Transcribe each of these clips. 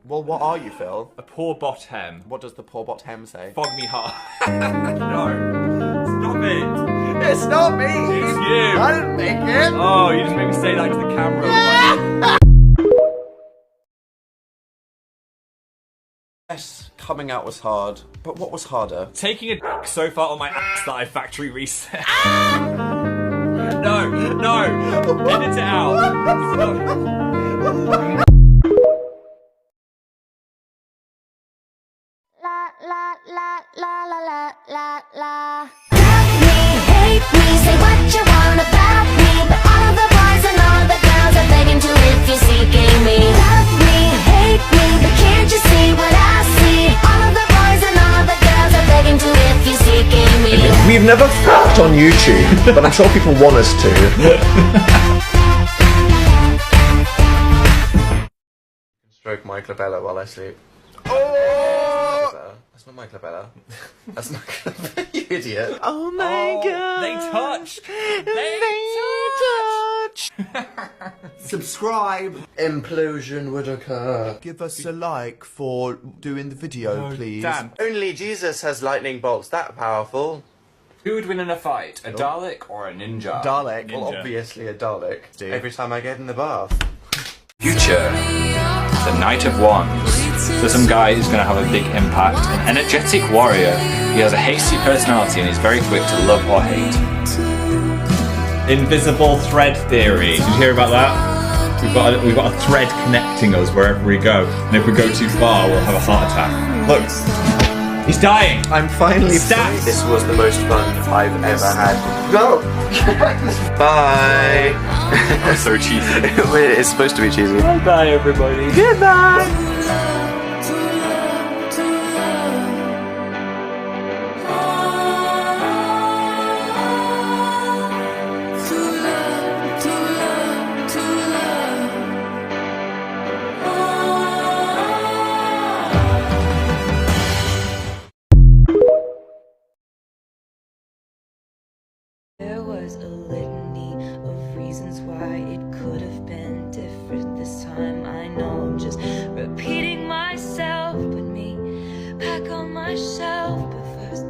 Well, what are you, Phil? A poor bottom. What does the poor bottom say? Fog me hard. No. Stop it. It's not me! It's you. I didn't make it! Oh, you just made me say that to the camera. Yes, coming out was hard, but what was harder? Taking a dick so far on my ass that I factory reset. No, no. Edit it out. Stop. La la la la la la la la. Love me, hate me, say what you want about me, but all of the boys and all the girls are begging to if you're seeking me. Love me, hate me, but can't you see what I see? All of the boys and all the girls are begging to if you're seeking me. We've never f***ed on YouTube, but I'm sure people want us to. Stroke my glabella while I sleep. That's not my glabella. That's my glabella, you idiot. Oh my god. They touched. Subscribe! Implosion would occur. Give us a like for doing the video, please. Dan, Only Jesus has lightning bolts that powerful. who would win in a fight? A Dalek or a ninja? Dalek. Well, Ninja. obviously a Dalek. Dude. Every time I get in the bath. Future. The Knight of Wands. So some guy who's going to have a big impact. An energetic warrior. He has a hasty personality and he's very quick to love or hate. Invisible thread theory. Did you hear about that? We've got a thread connecting us wherever we go. And if we go too far, we'll have a heart attack. Look. He's dying. I'm finally Stats. free. This was the most fun I've ever had. Go! Bye! I'm so cheesy. It's supposed to be cheesy. Bye everybody. Goodbye! There was a litany of reasons why it could have been different this time. I know I'm just repeating myself. Put me back on my shelf. But first,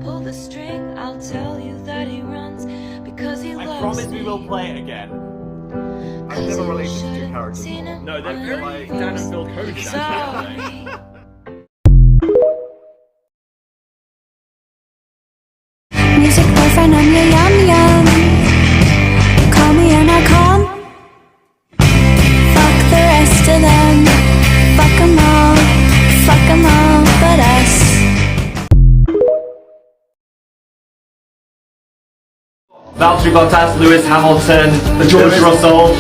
pull the string. I'll tell you that he runs because he loves me. I promise we will play it again. I've never related to two characters more. No, they're very Dan and Phil Cody actually, aren't they? Music boyfriend, I'm your yum yum. Call me and I come. Fuck the rest of them. Fuck 'em all but us. Valtteri Bottas, Lewis Hamilton, George Russell.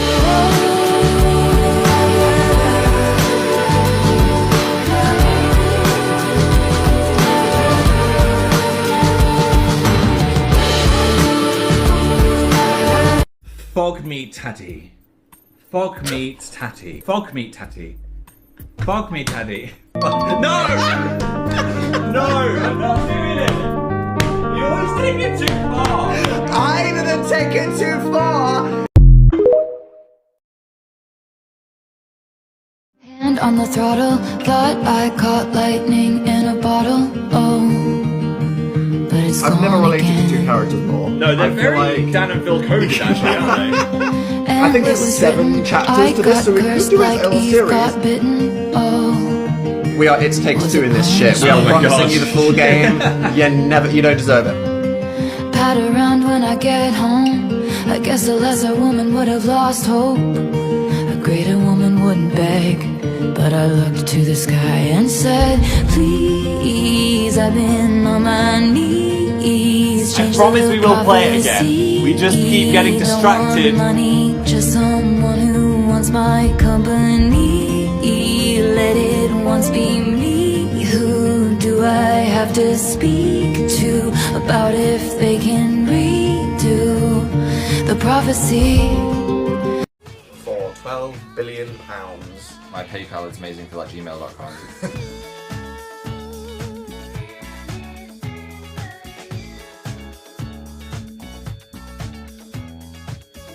Fog meat tatty. Fog meat tatty. Fog meat tatty. Fog meat tatty. No! No! I'm not doing it! You always take it too far! I didn't take it too far! Hand on the throttle, thought I caught lightning in a bottle. Oh, but it's I've never gone related again. to two characters more. No, they're I feel very like- Dan and Phil Cody actually, aren't they? I think there's 7 chapters to this, so we could do it as a series. Bitten. Oh, We are It Takes Two in this shit. We Oh are my promising gosh. you the full game. You don't deserve it. pat around when I get home. I guess a lesser woman would have lost hope. A greater woman wouldn't beg. But I looked to the sky and said, please, I've been on my knees. I Change promise the we will play it again. prophecy. We just keep getting Don't want distracted. money, just someone who wants my company. Let it once be me. Who do I have to speak to about if they can redo the prophecy? For £12 billion. My PayPal is amazingphil@gmail.com.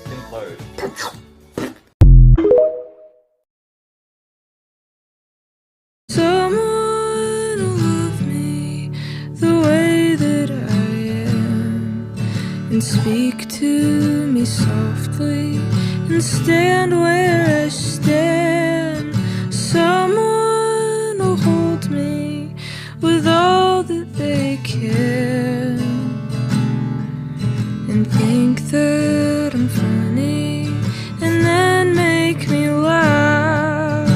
Implode. speak to me softly and stand where I stand. Someone will hold me with all that they can and think that I'm funny and then make me laugh.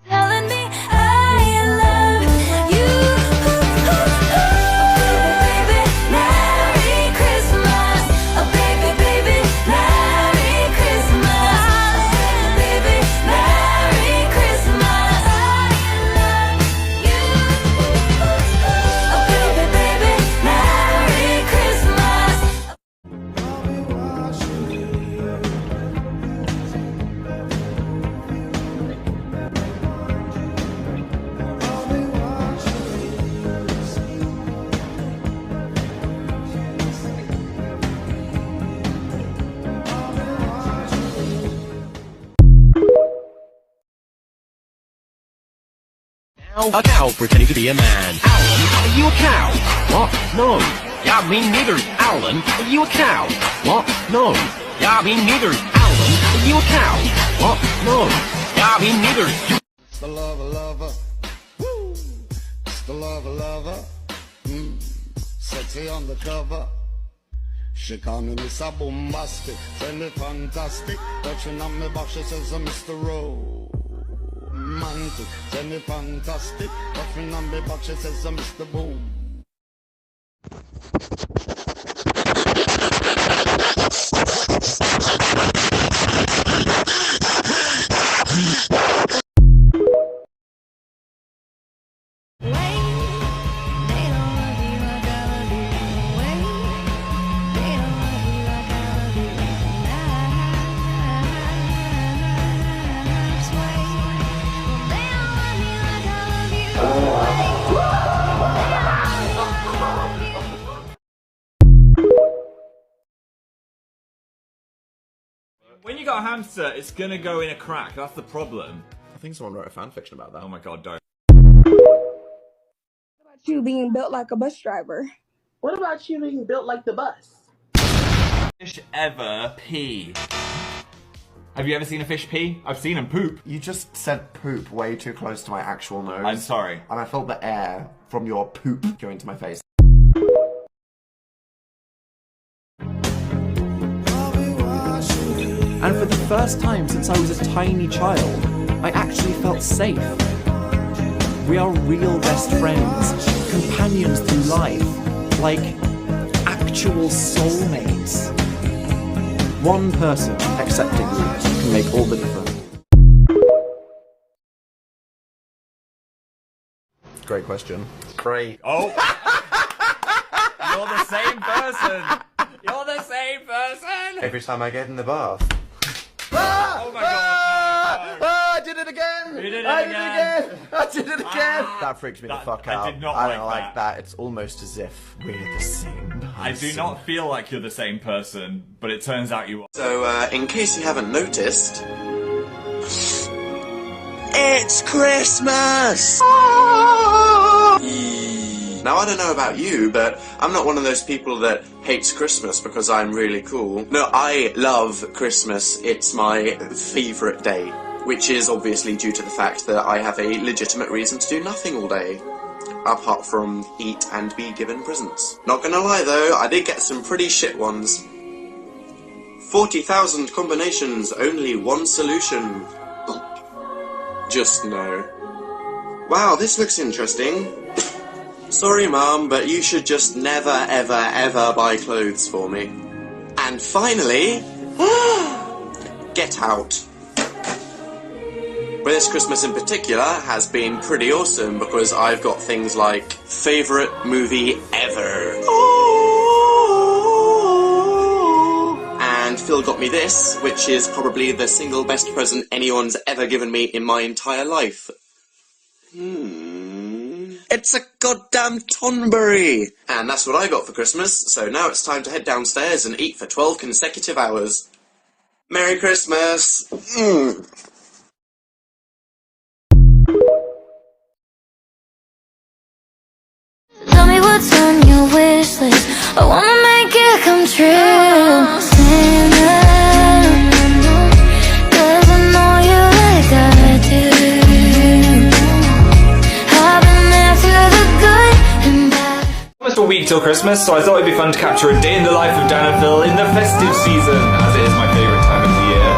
Telling me I love you. Baby, Merry Christmas. Oh, baby, baby, Merry Christmas. Baby, Merry Christmas. I love you. Oh, baby, baby, Merry Christmas. A cow pretending to be a man. Alan, are you a cow? What? No. Yeah, me neither. Alan, are you a cow? What? No. Yeah, me neither. Alan, are you a cow? What? No. Yeah, me neither. It's the lover, woo! It's the lover, sexy on the cover. She call me Mr. Bombastic, really fantastic. Touching on me back, she says, Mr. Romantic, really fantastic. Touching on me back, she says, Mr. Boom. When you got a hamster, it's gonna go in a crack. That's the problem. I think someone wrote a fanfiction about that. Oh my god, don't. You being built like a bus driver. What about you being built like the bus? Fish ever pee? Have you ever seen a fish pee? I've seen them poop. You just said poop way too close to my actual nose. I'm sorry. And I felt the air from your poop going to my face. And for the first time since I was a tiny child, I actually felt safe. We are real best friends, companions through life, like actual soulmates. One person accepting you can make all the difference. Great question. Great. Oh! You're the same person! You're the same person! Every time I get in the bath. Oh my god! No. I did it again! You did it I again. I did it again! That freaks me the That- fuck I out. did not I like don't like that. that. It's almost as if we're the same person. I do not feel like you're the same person, but it turns out you are. So, in case you haven't noticed, it's Christmas! Now, I don't know about you, but I'm not one of those people that hates Christmas because I'm really cool. No, I love Christmas. It's my favourite day, which is obviously due to the fact that I have a legitimate reason to do nothing all day, apart from eat and be given presents. Not gonna lie though, I did get some pretty shit ones. 40,000 combinations, only one solution. Just no. Wow, this looks interesting. Sorry, Mum, but you should just never, ever, ever buy clothes for me. And finally, Get Out. But this Christmas in particular has been pretty awesome because I've got things like favourite movie ever. And Phil got me this, which is probably the single best present anyone's ever given me in my entire life. It's a goddamn Tonberry! And that's what I got for Christmas, so now it's time to head downstairs and eat for 12 consecutive hours. Merry Christmas! Tell me what's on your wish list. I wanna make it come true. Santa, 'cause I know you like I do. I've been there through the good and bad. Almost a week till Christmas, so I thought it'd be fun to capture a day in the life of Dan and Phil in the festive season, as it is my favourite time of the year.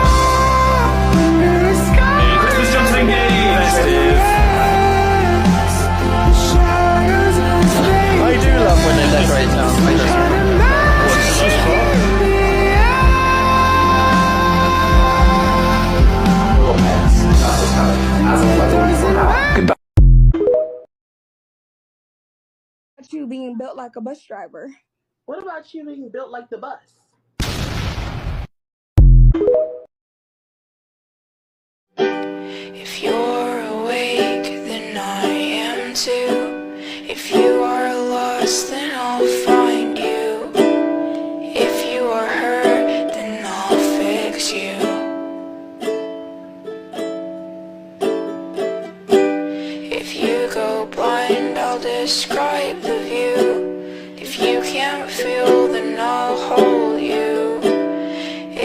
Merry Christmas, Johnson! Yay, festive! I do love when they decorate town. About you being built like a bus driver. What about you being built like the bus? If you're awake, then I am too. If you are lost, then I'll find you. If you are hurt, then I'll fix you. If you go blind, I'll describe the view. If you can't feel, then I'll hold you.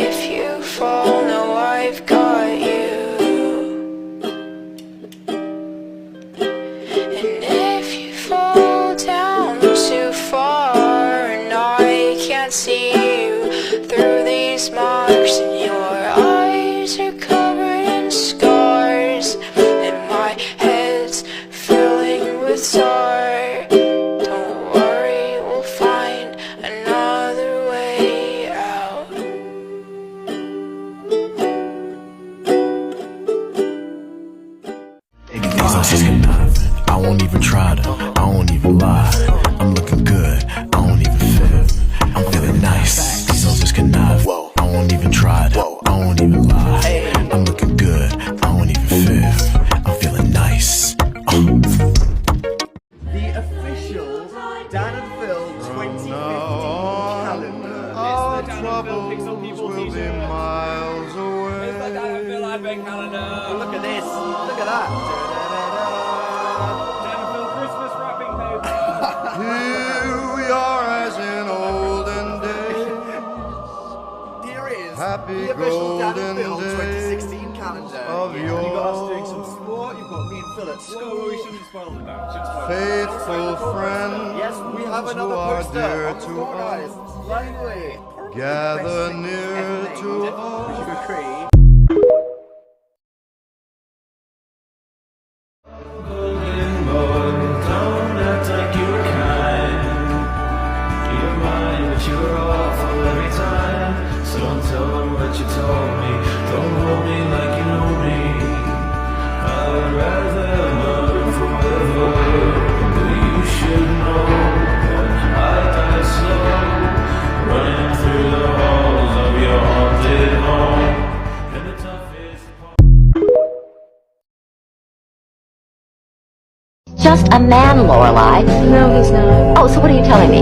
If you fall, no, I've got you. And if you fall down too far and I can't see you through these marks, and your eyes are covered in scars and my head's filling with sorrow, don't worry, we'll find another way out. I won't even try to, I won't even lie. I'm looking good, I don't even feel. I'm feeling nice, these hoes just connive. I won't even try to, I won't even lie. I'm looking good, I don't even feel. I'm feeling nice. The official Dan and Phil 2015 calendar. Our troubles will be miles away. Look at this. Look at that. Here we are as in olden days. Here is Happy the official Dan golden and Phil days 2016 calendar. of You've got us yore. doing some sport. You've got me and Phil at school. Faithful friends Yes, we have who another are poster dear on the to floor, guys. us. Finally. Gather Best thing near ever to named. us. Would you agree? Just a man, Lorelei. No, he's not. Oh, so what are you telling me?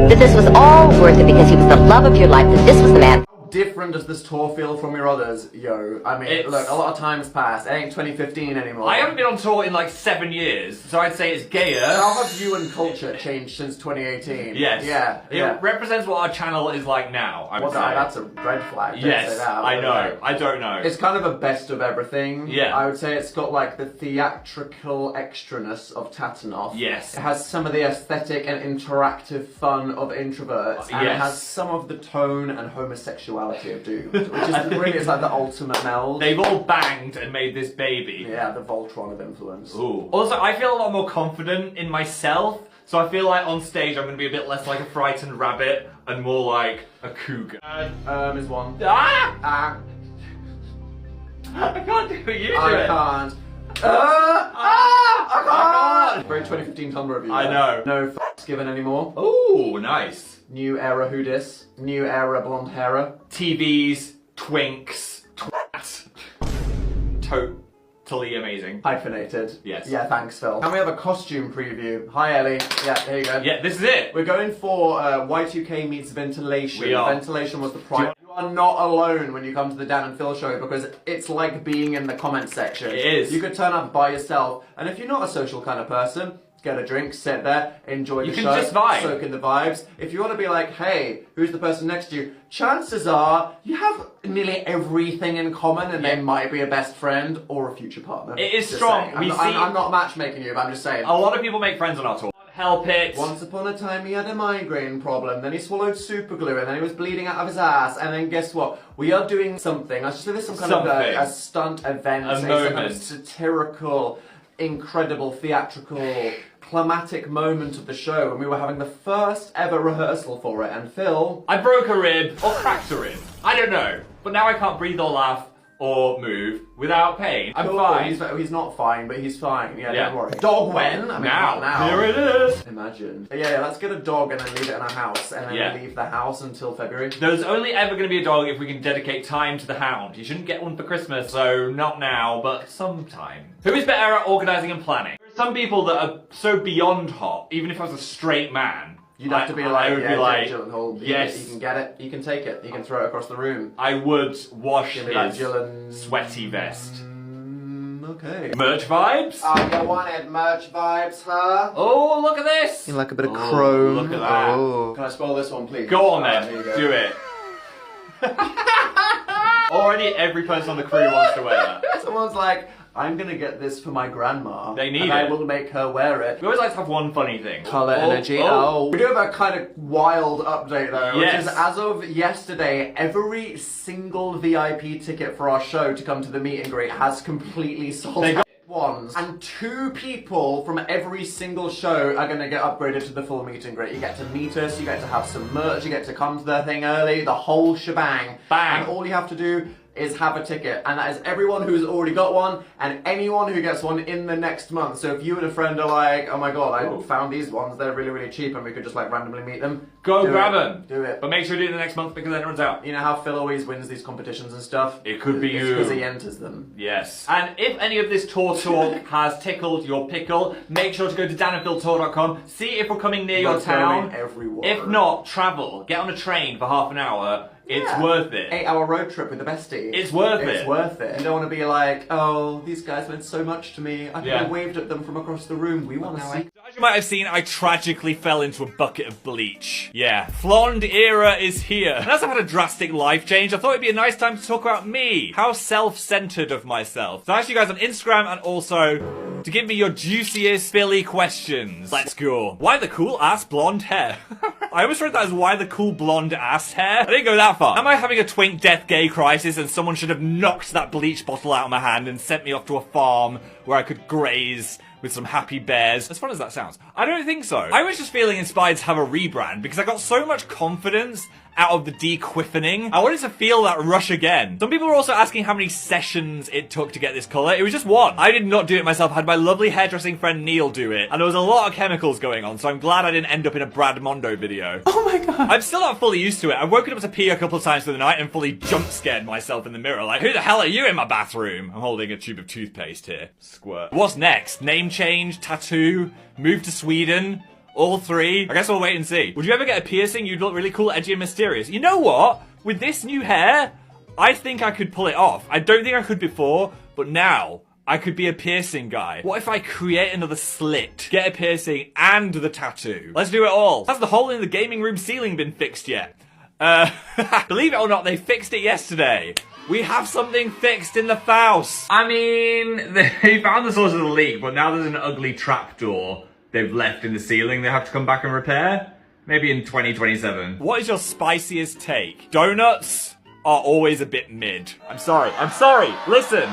That this was all worth it because he was the love of your life, that this was the man. Different does this tour feel from your others, yo? I mean, look, a lot of time's passed. It ain't 2015 anymore. I haven't been on tour in like 7 years, so I'd say it's gayer. How have you and culture changed since 2018? Yes. Yeah. It represents what our channel is like now, I would say. That's a red flag. Don't Yes, say that. I know. I don't know. It's kind of a best of everything. Yeah. I would say it's got like the theatrical extraness of Tatanov. Yes. It has some of the aesthetic and interactive fun of Introverts. And it Yes. has some of the tone and homosexuality of Doomed. Which is really, it's like the ultimate meld. They've all banged and made this baby. Yeah, the Voltron of influence. Ooh. Also, I feel a lot more confident in myself, so I feel like on stage I'm going to be a bit less like a frightened rabbit and more like a cougar. Is one. Ah! I can't do it, you do I it. can't. I can't! Very 2015 Tumblr review. I know. No given anymore. Oh, nice. New era who dis. New era blonde hairer. TVs, twinks, twat. Totally amazing. Hyphenated. Yes. Yeah, thanks, Phil. And we have a costume preview. Hi, Ellie. Yeah, here you go. Yeah, this is it. We're going for Y2K meets ventilation. We are. Ventilation was the prize. You are not alone when you come to the Dan and Phil show because it's like being in the comment section. It is. You could turn up by yourself, and if you're not a social kind of person, get a drink, sit there, enjoy the show. You can just vibe. Soak in the vibes. If you want to be like, hey, who's the person next to you? Chances are you have nearly everything in common and they might be a best friend or a future partner. It is Just strong. saying. I'm not matchmaking you, but I'm just saying. A lot of people make friends on our tour. Help it. Once upon a time he had a migraine problem, then he swallowed super glue, and then he was bleeding out of his ass, and then guess what? We are doing something. I just say this some kind of a stunt event, A some kind moment. of satirical, incredible, theatrical, climatic moment of the show, and we were having the first ever rehearsal for it, and Phil... I broke a rib, or cracked a rib. I don't know. But now I can't breathe or laugh or move without pain. I'm Cool. fine. He's not fine, but he's fine. Yeah, Yeah. don't worry. Dog when? I mean, Now. not now. Here it is. Imagine. Yeah, let's get a dog and then leave it in our house, and then Yeah. leave the house until February. There's only ever going to be a dog if we can dedicate time to the hound. You shouldn't get one for Christmas, so not now, but sometime. Who is better at organising and planning? There are some people that are so beyond hot, even if I was a straight man. You'd have to be I like, would yeah, be like, Gyllenhaal, yes. You can get it, you can take it, you can throw it across the room. I would wash Give me that his Gyllen... sweaty vest. Okay. Merch vibes? Oh, you wanted merch vibes, huh? Oh, look at this! You like a bit of Oh, chrome. look at that. Oh. Can I spoil this one, please? Go on Alright, then, here you go. do it. Already every person on the crew wants to wear that. Someone's like, I'm gonna get this for my grandma. They need and it. I will make her wear it. We always like to have one funny thing. Colour energy. Oh. We do have a kind of wild update though, Yes. which is as of yesterday, every single VIP ticket for our show to come to the meet and greet has completely sold out. Ones. And 2 people from every single show are going to get upgraded to the full meet and greet. You get to meet us, you get to have some merch, you get to come to the thing early, the whole shebang. Bang. And all you have to do is have a ticket, and that is everyone who's already got one and anyone who gets one in the next month. So if you and a friend are like, oh my god, I found these ones, they're really, really cheap and we could just like randomly meet them. Go do grab it. them. Do it. But make sure you do it the next month because then it runs out. You know how Phil always wins these competitions and stuff? It could be It's you. because he enters them. Yes. And if any of this tour talk has tickled your pickle, make sure to go to danandphiltour.com, see if we're coming near your We're town. going everywhere. If not, travel. Get on a train for half an hour. It's Yeah. worth it. 8-hour road trip with the bestie. It's worth It's it. worth it. You don't want to be like, oh, these guys meant so much to me. I could Yeah. have waved at them from across the room. We want to see. As you might have seen, I tragically fell into a bucket of bleach. Yeah, Flonde era is here. And as I've had a drastic life change, I thought it'd be a nice time to talk about me. How self-centered of myself. So I asked you guys on Instagram and also to give me your juiciest Philly questions. Let's go. Why the cool ass blonde hair? I almost read that as why the cool blonde ass hair. I didn't go that far. Am I having a twink death gay crisis and someone should have knocked that bleach bottle out of my hand and sent me off to a farm where I could graze with some happy bears? As fun as that sounds, I don't think so. I was just feeling inspired to have a rebrand because I got so much confidence out of the dequiffening. I wanted to feel that rush again. Some people were also asking how many sessions it took to get this colour. It was just one. I did not do it myself. I had my lovely hairdressing friend Neil do it. And there was a lot of chemicals going on, so I'm glad I didn't end up in a Brad Mondo video. Oh my god. I'm still not fully used to it. I've woken up to pee a couple of times through the night and fully jump scared myself in the mirror. Like, who the hell are you in my bathroom? I'm holding a tube of toothpaste here. Squirt. What's next? Name change? Tattoo? Move to Sweden? All 3? I guess we'll wait and see. Would you ever get a piercing? You'd look really cool, edgy, and mysterious. You know what? With this new hair, I think I could pull it off. I don't think I could before, but now I could be a piercing guy. What if I create another slit, get a piercing, and the tattoo? Let's do it all. Has the hole in the gaming room ceiling been fixed yet? Believe it or not, they fixed it yesterday. We have something fixed in the house. I mean, they found the source of the leak, but now there's an ugly trapdoor they've left in the ceiling they have to come back and repair. Maybe in 2027. What is your spiciest take? Donuts are always a bit mid. I'm sorry. Listen.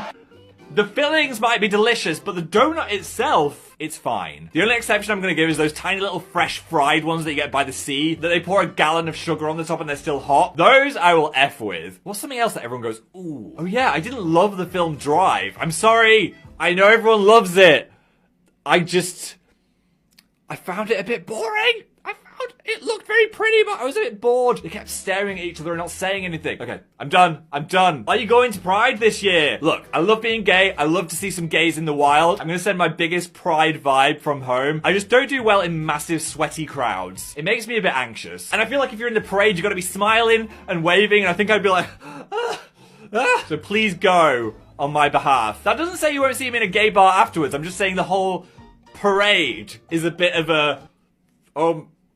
The fillings might be delicious, but the donut itself, it's fine. The only exception I'm going to give is those tiny little fresh fried ones that you get by the sea, that they pour a gallon of sugar on the top and they're still hot. Those I will F with. What's something else that everyone goes, ooh? Oh yeah, I didn't love the film Drive. I'm sorry. I know everyone loves it. I found it a bit boring. It looked very pretty, but I was a bit bored. They kept staring at each other and not saying anything. Okay, I'm done. Are you going to Pride this year? Look, I love being gay. I love to see some gays in the wild. I'm gonna send my biggest Pride vibe from home. I just don't do well in massive sweaty crowds. It makes me a bit anxious. And I feel like if you're in the parade, you gotta be smiling and waving, and I think I'd be like, So please go on my behalf. That doesn't say you won't see me in a gay bar afterwards. I'm just saying the whole parade is a bit of a,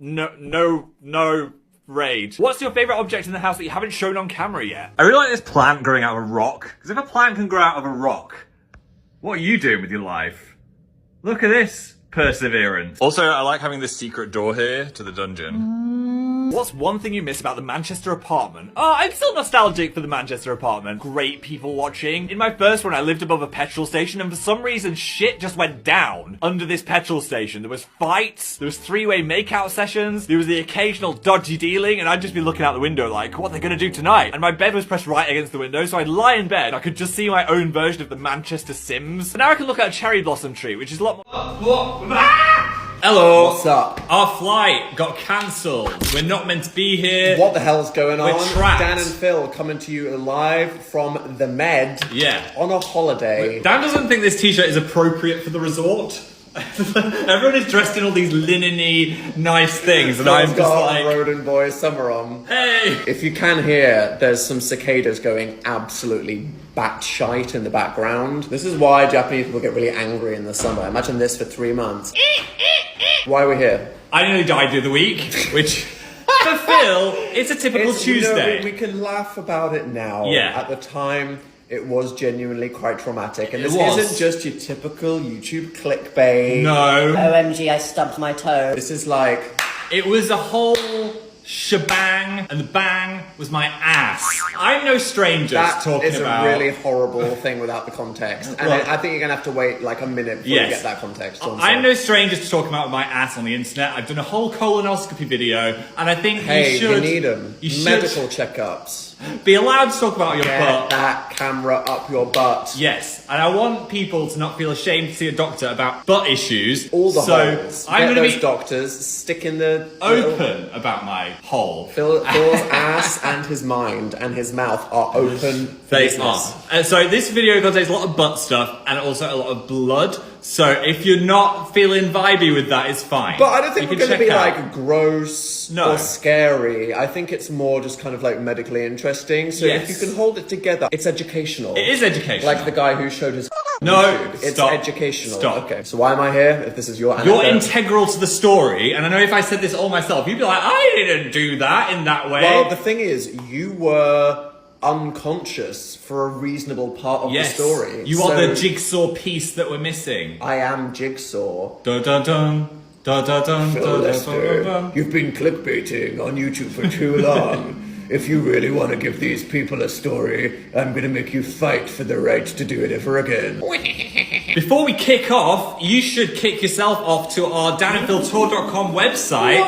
no raid. What's your favourite object in the house that you haven't shown on camera yet? I really like this plant growing out of a rock. Because if a plant can grow out of a rock, what are you doing with your life? Look at this perseverance. Also, I like having this secret door here to the dungeon. What's one thing you miss about the Manchester apartment? Oh, I'm still nostalgic for the Manchester apartment. Great people watching. In my first one, I lived above a petrol station, and for some reason, shit just went down under this petrol station. There was fights, there was three-way makeout sessions, there was the occasional dodgy dealing, and I'd just be looking out the window like, what are they gonna do tonight? And my bed was pressed right against the window, so I'd lie in bed. I could just see my own version of the Manchester Sims. But now I can look at a cherry blossom tree, which is a lot more... Hello. What's up? Our flight got cancelled. We're not meant to be here. What the hell's going on? We're trapped. Dan and Phil coming to you live from the Med. Yeah. On a holiday. Dan doesn't think this t-shirt is appropriate for the resort. Everyone is dressed in all these linen-y, nice things, and I'm just like... Roden Boys summer on. Hey! If you can hear, there's some cicadas going absolutely batshite in the background. This is why Japanese people get really angry in the summer. Imagine this for 3 months. Why are we here? I nearly died the other week, which... For Phil, it's a typical Tuesday. You know, we can laugh about it now. Yeah. At the time... It was genuinely quite traumatic. And this isn't just your typical YouTube clickbait. No. OMG, I stubbed my toe. This is like... It was a whole shebang, and the bang was my ass. I'm no stranger to talking about... That is a really horrible thing without the context. And I think you're going to have to wait like a minute before you get that context. I'm no stranger to talking about my ass on the internet. I've done a whole colonoscopy video, and I think you need them. Medical checkups. Be allowed to talk about your butt. Get that camera up your butt. Yes, and I want people to not feel ashamed to see a doctor about butt issues. All the holes. I'm going to be doctors stick in the open about my hole. Phil's ass and his mind and his mouth are open. They are. So this video contains a lot of butt stuff and also a lot of blood. So if you're not feeling vibey with that, it's fine. But I don't think we're going to be like gross or scary. I think it's more just kind of like medically interesting. So if you can hold it together, it's educational. It is educational. Like the guy who showed his... No, it's stop. educational. Stop. Okay, so why am I here? If this is your anecdote? You're integral to the story, and I know if I said this all myself, you'd be like, I didn't do that in that way. Well, the thing is, you were unconscious for a reasonable part of the story. You are the jigsaw piece that we're missing. I am Jigsaw. Dun dun dun. Dun dun dun. Phil Lester, you've been clickbaiting on YouTube for too long. If you really want to give these people a story, I'm going to make you fight for the right to do it ever again. Before we kick off, you should kick yourself off to our danandphiltour.com website.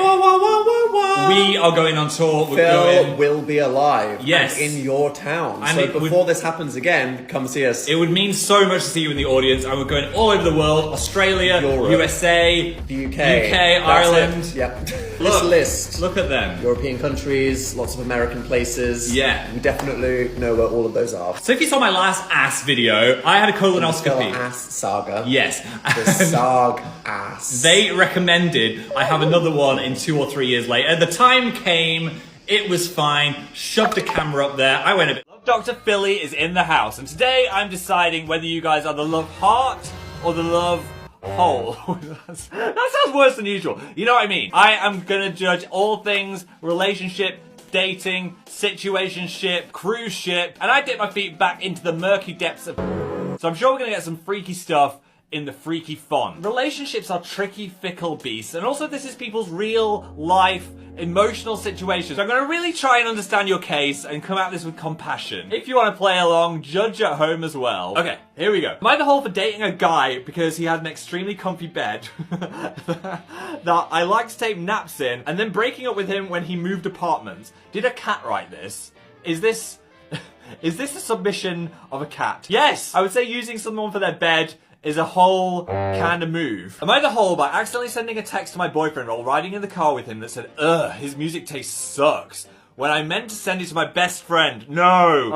We are going on tour. Phil will be alive. Yes. And in your town. And so before this happens again, come see us. It would mean so much to see you in the audience. And we're going all over the world. Australia, Europe, USA, the UK, Ireland. Yep. This list. Look at them. European countries, lots of American places. Yeah. We definitely know where all of those are. So if you saw my last ass video, I had a colonoscopy. The ass saga. Yes. The Sarg ass. They recommended I have another one in 2 or 3 years later. The time came, it was fine, shoved a camera up there, I went a bit. Dr. Philly is in the house, and today I'm deciding whether you guys are the love heart or the love hole. That sounds worse than usual. You know what I mean? I am gonna judge all things relationship, dating, situationship, cruise ship, and I dip my feet back into the murky depths of... So I'm sure we're gonna get some freaky stuff in the freaky font. Relationships are tricky, fickle beasts, and also this is people's real life emotional situations. So I'm gonna really try and understand your case and come at this with compassion. If you want to play along, judge at home as well. Okay, here we go. Am I the hole for dating a guy because he had an extremely comfy bed that I like to take naps in, and then breaking up with him when he moved apartments? Did a cat write this? Is this a submission of a cat? Yes! I would say using someone for their bed is a whole kind of move. Am I the hole by accidentally sending a text to my boyfriend while riding in the car with him that said, ugh, his music taste sucks, when I meant to send it to my best friend? No.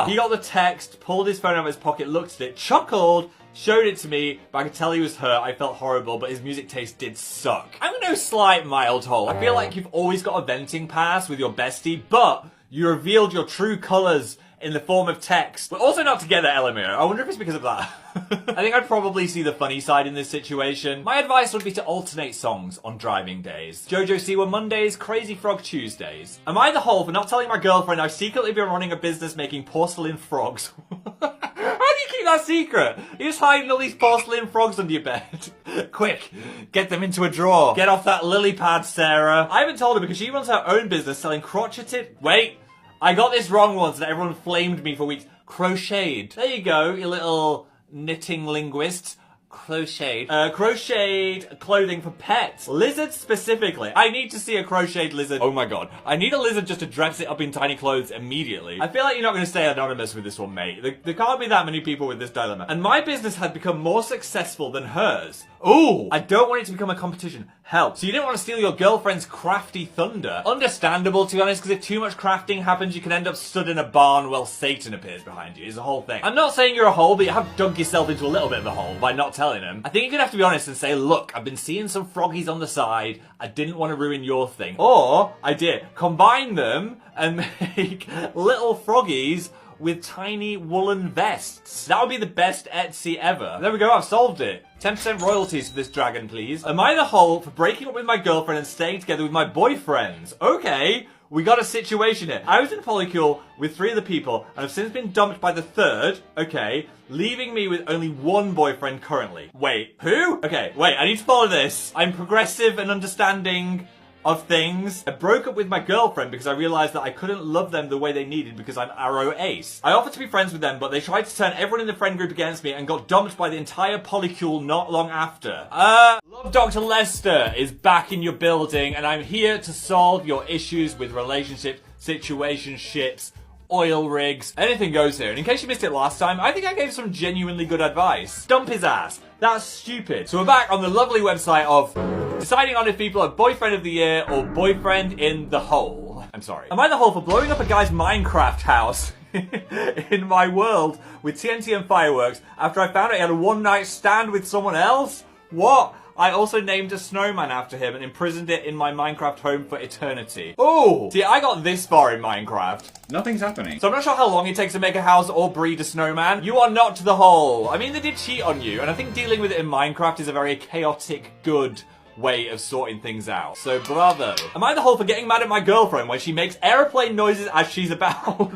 He got the text, pulled his phone out of his pocket, looked at it, chuckled, showed it to me, but I could tell he was hurt. I felt horrible, but his music taste did suck. I'm no slight mild hole. I feel like you've always got a venting pass with your bestie, but you revealed your true colours in the form of text. We're also not together, Elamir. I wonder if it's because of that. I think I'd probably see the funny side in this situation. My advice would be to alternate songs on driving days. Jojo Siwa Mondays, Crazy Frog Tuesdays. Am I the hole for not telling my girlfriend I've secretly been running a business making porcelain frogs? How do you keep that secret? You're just hiding all these porcelain frogs under your bed. Quick, get them into a drawer. Get off that lily pad, Sarah. I haven't told her because she runs her own business selling crotcheted... Wait. I got this wrong once and everyone flamed me for weeks. Crocheted. There you go, you little knitting linguists. Crocheted. Crocheted clothing for pets. Lizards specifically. I need to see a crocheted lizard. Oh my god. I need a lizard just to dress it up in tiny clothes immediately. I feel like you're not going to stay anonymous with this one, mate. There can't be that many people with this dilemma. And my business had become more successful than hers. Ooh, I don't want it to become a competition. Help. So you didn't want to steal your girlfriend's crafty thunder. Understandable, to be honest, because if too much crafting happens, you can end up stood in a barn while Satan appears behind you. Is the whole thing. I'm not saying you're a hole, but you have dug yourself into a little bit of a hole by not telling him. I think you're gonna have to be honest and say, look, I've been seeing some froggies on the side. I didn't want to ruin your thing. Or, I did. Combine them and make little froggies with tiny woolen vests. That would be the best Etsy ever. There we go, I've solved it. 10% royalties for this dragon, please. Am I the hole for breaking up with my girlfriend and staying together with my boyfriends? Okay, we got a situation here. I was in a polycule with 3 other people and have since been dumped by the 3rd, okay, leaving me with only 1 boyfriend currently. Wait, who? Okay, wait, I need to follow this. I'm progressive and understanding of things. I broke up with my girlfriend because I realized that I couldn't love them the way they needed because I'm Arrow Ace. I offered to be friends with them, but they tried to turn everyone in the friend group against me and got dumped by the entire polycule not long after. Love Dr. Lester is back in your building and I'm here to solve your issues with relationships, situationships, oil rigs, anything goes here. And in case you missed it last time, I think I gave some genuinely good advice. Dump his ass. That's stupid. So we're back on the lovely website of deciding on if people are boyfriend of the year or boyfriend in the hole. I'm sorry. Am I the hole for blowing up a guy's Minecraft house in my world with TNT and fireworks after I found out he had a one-night stand with someone else? What? I also named a snowman after him and imprisoned it in my Minecraft home for eternity. Oh! See, I got this far in Minecraft. Nothing's happening. So I'm not sure how long it takes to make a house or breed a snowman. You are not the hole. I mean, they did cheat on you, and I think dealing with it in Minecraft is a very chaotic, good way of sorting things out. So bravo. Am I the hole for getting mad at my girlfriend when she makes airplane noises as she's about?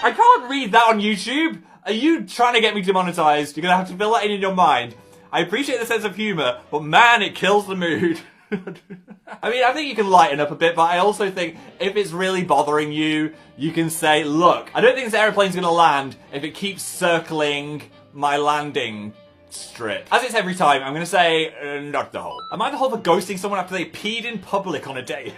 I can't read that on YouTube. Are you trying to get me demonetized? You're gonna have to fill that in your mind. I appreciate the sense of humour, but man, it kills the mood. I mean, I think you can lighten up a bit, but I also think if it's really bothering you, you can say, look, I don't think this airplane's gonna land if it keeps circling my landing strip. As it's every time, I'm gonna say, not the hole. Am I the hole for ghosting someone after they peed in public on a date?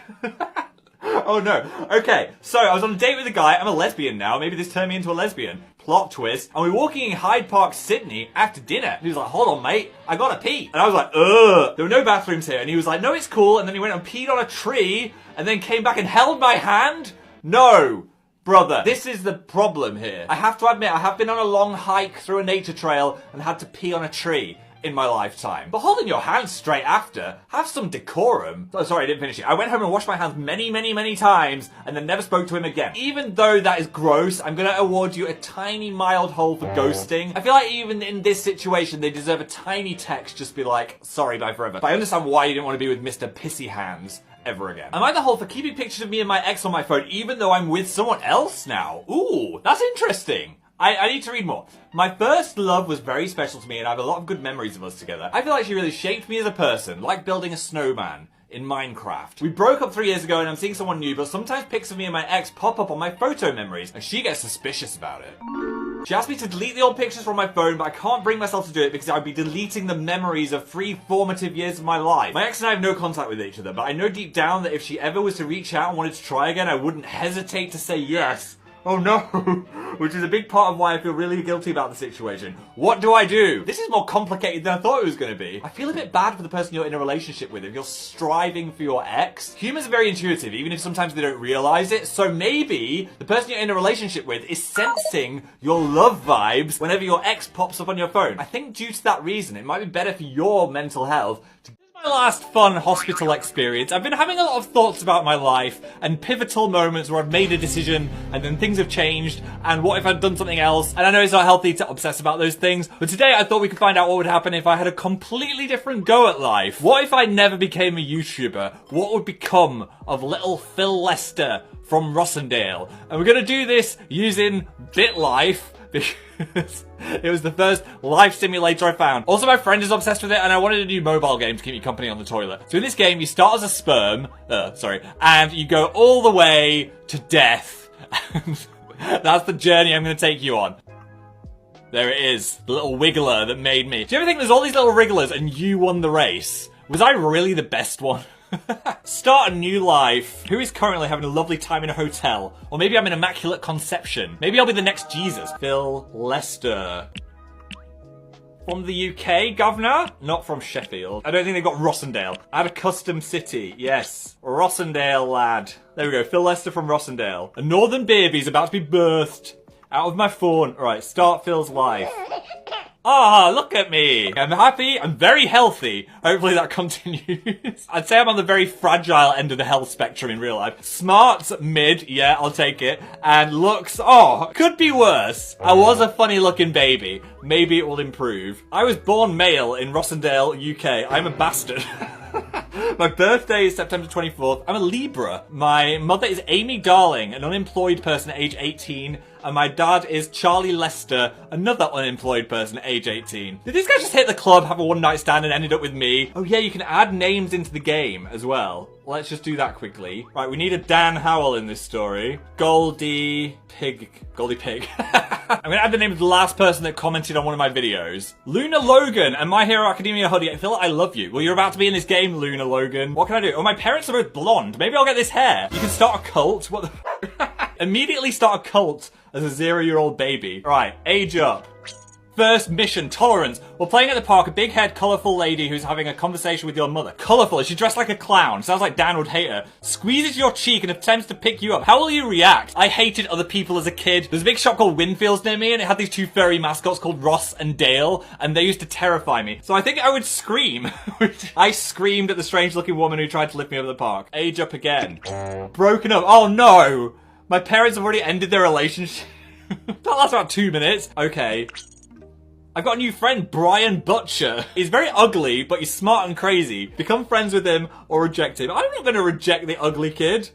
Oh no. Okay, so I was on a date with a guy. I'm a lesbian now. Maybe this turned me into a lesbian. Plot twist. And we were walking in Hyde Park, Sydney after dinner. And he was like, hold on, mate. I gotta pee. And I was like, ugh. There were no bathrooms here. And he was like, no, it's cool. And then he went and peed on a tree and then came back and held my hand. No. Brother, this is the problem here. I have to admit, I have been on a long hike through a nature trail and had to pee on a tree in my lifetime. But holding your hands straight after, have some decorum. Oh, sorry, I didn't finish it. I went home and washed my hands many, many, many times and then never spoke to him again. Even though that is gross, I'm gonna award you a tiny mild hole for ghosting. I feel like even in this situation, they deserve a tiny text, just be like, sorry, bye forever. But I understand why you didn't want to be with Mr. Pissy Hands ever again. Am I the hole for keeping pictures of me and my ex on my phone even though I'm with someone else now? Ooh, that's interesting. I need to read more. My first love was very special to me and I have a lot of good memories of us together. I feel like she really shaped me as a person, like building a snowman in Minecraft. We broke up 3 years ago and I'm seeing someone new, but sometimes pics of me and my ex pop up on my photo memories and she gets suspicious about it. She asked me to delete the old pictures from my phone, but I can't bring myself to do it because I'd be deleting the memories of 3 formative years of my life. My ex and I have no contact with each other, but I know deep down that if she ever was to reach out and wanted to try again, I wouldn't hesitate to say yes. Oh no! Which is a big part of why I feel really guilty about the situation. What do I do? This is more complicated than I thought it was going to be. I feel a bit bad for the person you're in a relationship with if you're striving for your ex. Humans are very intuitive, even if sometimes they don't realize it. So maybe the person you're in a relationship with is sensing your love vibes whenever your ex pops up on your phone. I think due to that reason, it might be better for your mental health to my last fun hospital experience. I've been having a lot of thoughts about my life and pivotal moments where I've made a decision and then things have changed and what if I'd done something else. And I know it's not healthy to obsess about those things, but today I thought we could find out what would happen if I had a completely different go at life. What if I never became a YouTuber? What would become of little Phil Lester from Rossendale? And we're gonna do this using BitLife, because it was the first life simulator I found. Also, my friend is obsessed with it, and I wanted a new mobile game to keep me company on the toilet. So in this game, you start as a sperm, and you go all the way to death. That's the journey I'm going to take you on. There it is, the little wiggler that made me. Do you ever think there's all these little wrigglers and you won the race? Was I really the best one? Start a new life. Who is currently having a lovely time in a hotel? Or maybe I'm in Immaculate Conception. Maybe I'll be the next Jesus. Phil Lester. From the UK, governor? Not from Sheffield. I don't think they've got Rossendale. Add a custom city. Yes. Rossendale, lad. There we go. Phil Lester from Rossendale. A northern baby's about to be birthed. Out of my phone. Alright, start Phil's life. Ah, look at me. I'm happy. I'm very healthy. Hopefully that continues. I'd say I'm on the very fragile end of the health spectrum in real life. Smart's mid. Yeah, I'll take it. And looks, oh, could be worse. I was a funny looking baby. Maybe it will improve. I was born male in Rossendale, UK. I'm a bastard. My birthday is September 24th. I'm a Libra. My mother is Amy Darling, an unemployed person at age 18. And my dad is Charlie Lester, another unemployed person at age 18. Did this guy just hit the club, have a one-night stand, and ended up with me? Oh yeah, you can add names into the game as well. Let's just do that quickly. Right, we need a Dan Howell in this story. Goldie Pig. I'm gonna add the name of the last person that commented on one of my videos. Luna Logan and My Hero Academia hoodie. I feel like I love you. Well, you're about to be in this game, Luna Logan. What can I do? Oh, my parents are both blonde. Maybe I'll get this hair. You can start a cult. What the... Immediately start a cult as a 0-year-old baby. Right, age up. First mission, tolerance. We're playing at the park, a big-haired, colourful lady who's having a conversation with your mother. Colourful, is she dressed like a clown? Sounds like Dan would hate her. Squeezes your cheek and attempts to pick you up. How will you react? I hated other people as a kid. There's a big shop called Winfields near me, and it had these two furry mascots called Ross and Dale, and they used to terrify me. So I think I would scream. I screamed at the strange-looking woman who tried to lift me over the park. Age up again. Broken up. Oh no! My parents have already ended their relationship. That lasts about 2 minutes. Okay. I've got a new friend, Brian Butcher. He's very ugly, but he's smart and crazy. Become friends with him or reject him. I'm not gonna reject the ugly kid.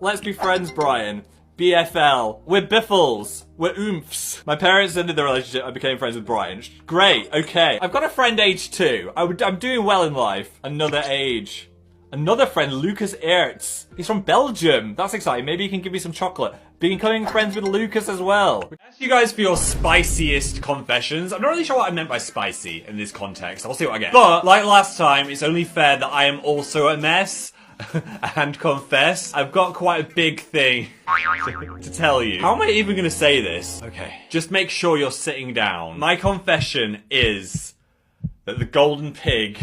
Let's be friends, Brian. BFL. We're biffles. We're oomphs. My parents ended their relationship. I became friends with Brian. Great. Okay. I've got a friend age 2. I'm doing well in life. Another age. Another friend, Lucas Ertz. He's from Belgium. That's exciting. Maybe you can give me some chocolate. Becoming friends with Lucas as well. Ask you guys for your spiciest confessions. I'm not really sure what I meant by spicy in this context. I'll see what I get. But, like last time, it's only fair that I am also a mess. And confess. I've got quite a big thing to tell you. How am I even going to say this? Okay. Just make sure you're sitting down. My confession is that the golden pig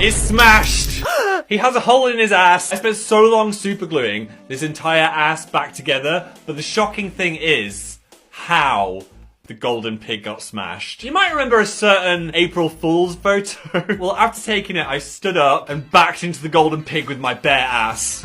is smashed. He has a hole in his ass. I spent so long supergluing this entire ass back together, but the shocking thing is how the golden pig got smashed. You might remember a certain April Fool's photo. Well, after taking it, I stood up and backed into the golden pig with my bare ass.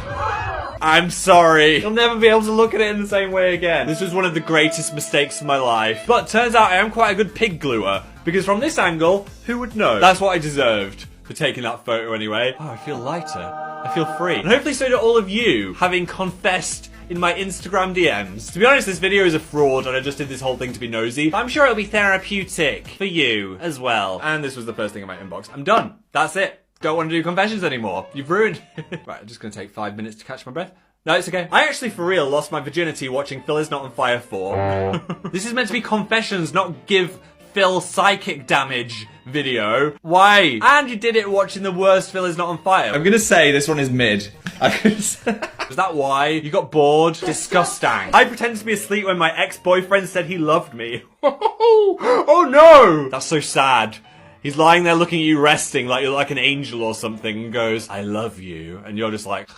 I'm sorry. You'll never be able to look at it in the same way again. This was one of the greatest mistakes of my life. But turns out I am quite a good pig gluer, because from this angle, who would know? That's what I deserved for taking that photo anyway. Oh, I feel lighter. I feel free. And hopefully so do all of you, having confessed in my Instagram DMs. To be honest, this video is a fraud and I just did this whole thing to be nosy. But I'm sure it'll be therapeutic for you as well. And this was the first thing in my inbox. I'm done. That's it. Don't want to do confessions anymore. You've ruined it. Right, I'm just going to take 5 minutes to catch my breath. No, it's okay. I actually, for real, lost my virginity watching Phil Is Not on Fire 4. This is meant to be confessions, not give Phil psychic damage video. Why? And you did it watching the worst Phil Is Not on Fire. I'm gonna say this one is mid. Was that why? You got bored? Disgusting. I pretended to be asleep when my ex-boyfriend said he loved me. Oh no! That's so sad. He's lying there looking at you resting like you're like an angel or something and goes, I love you. And you're just like...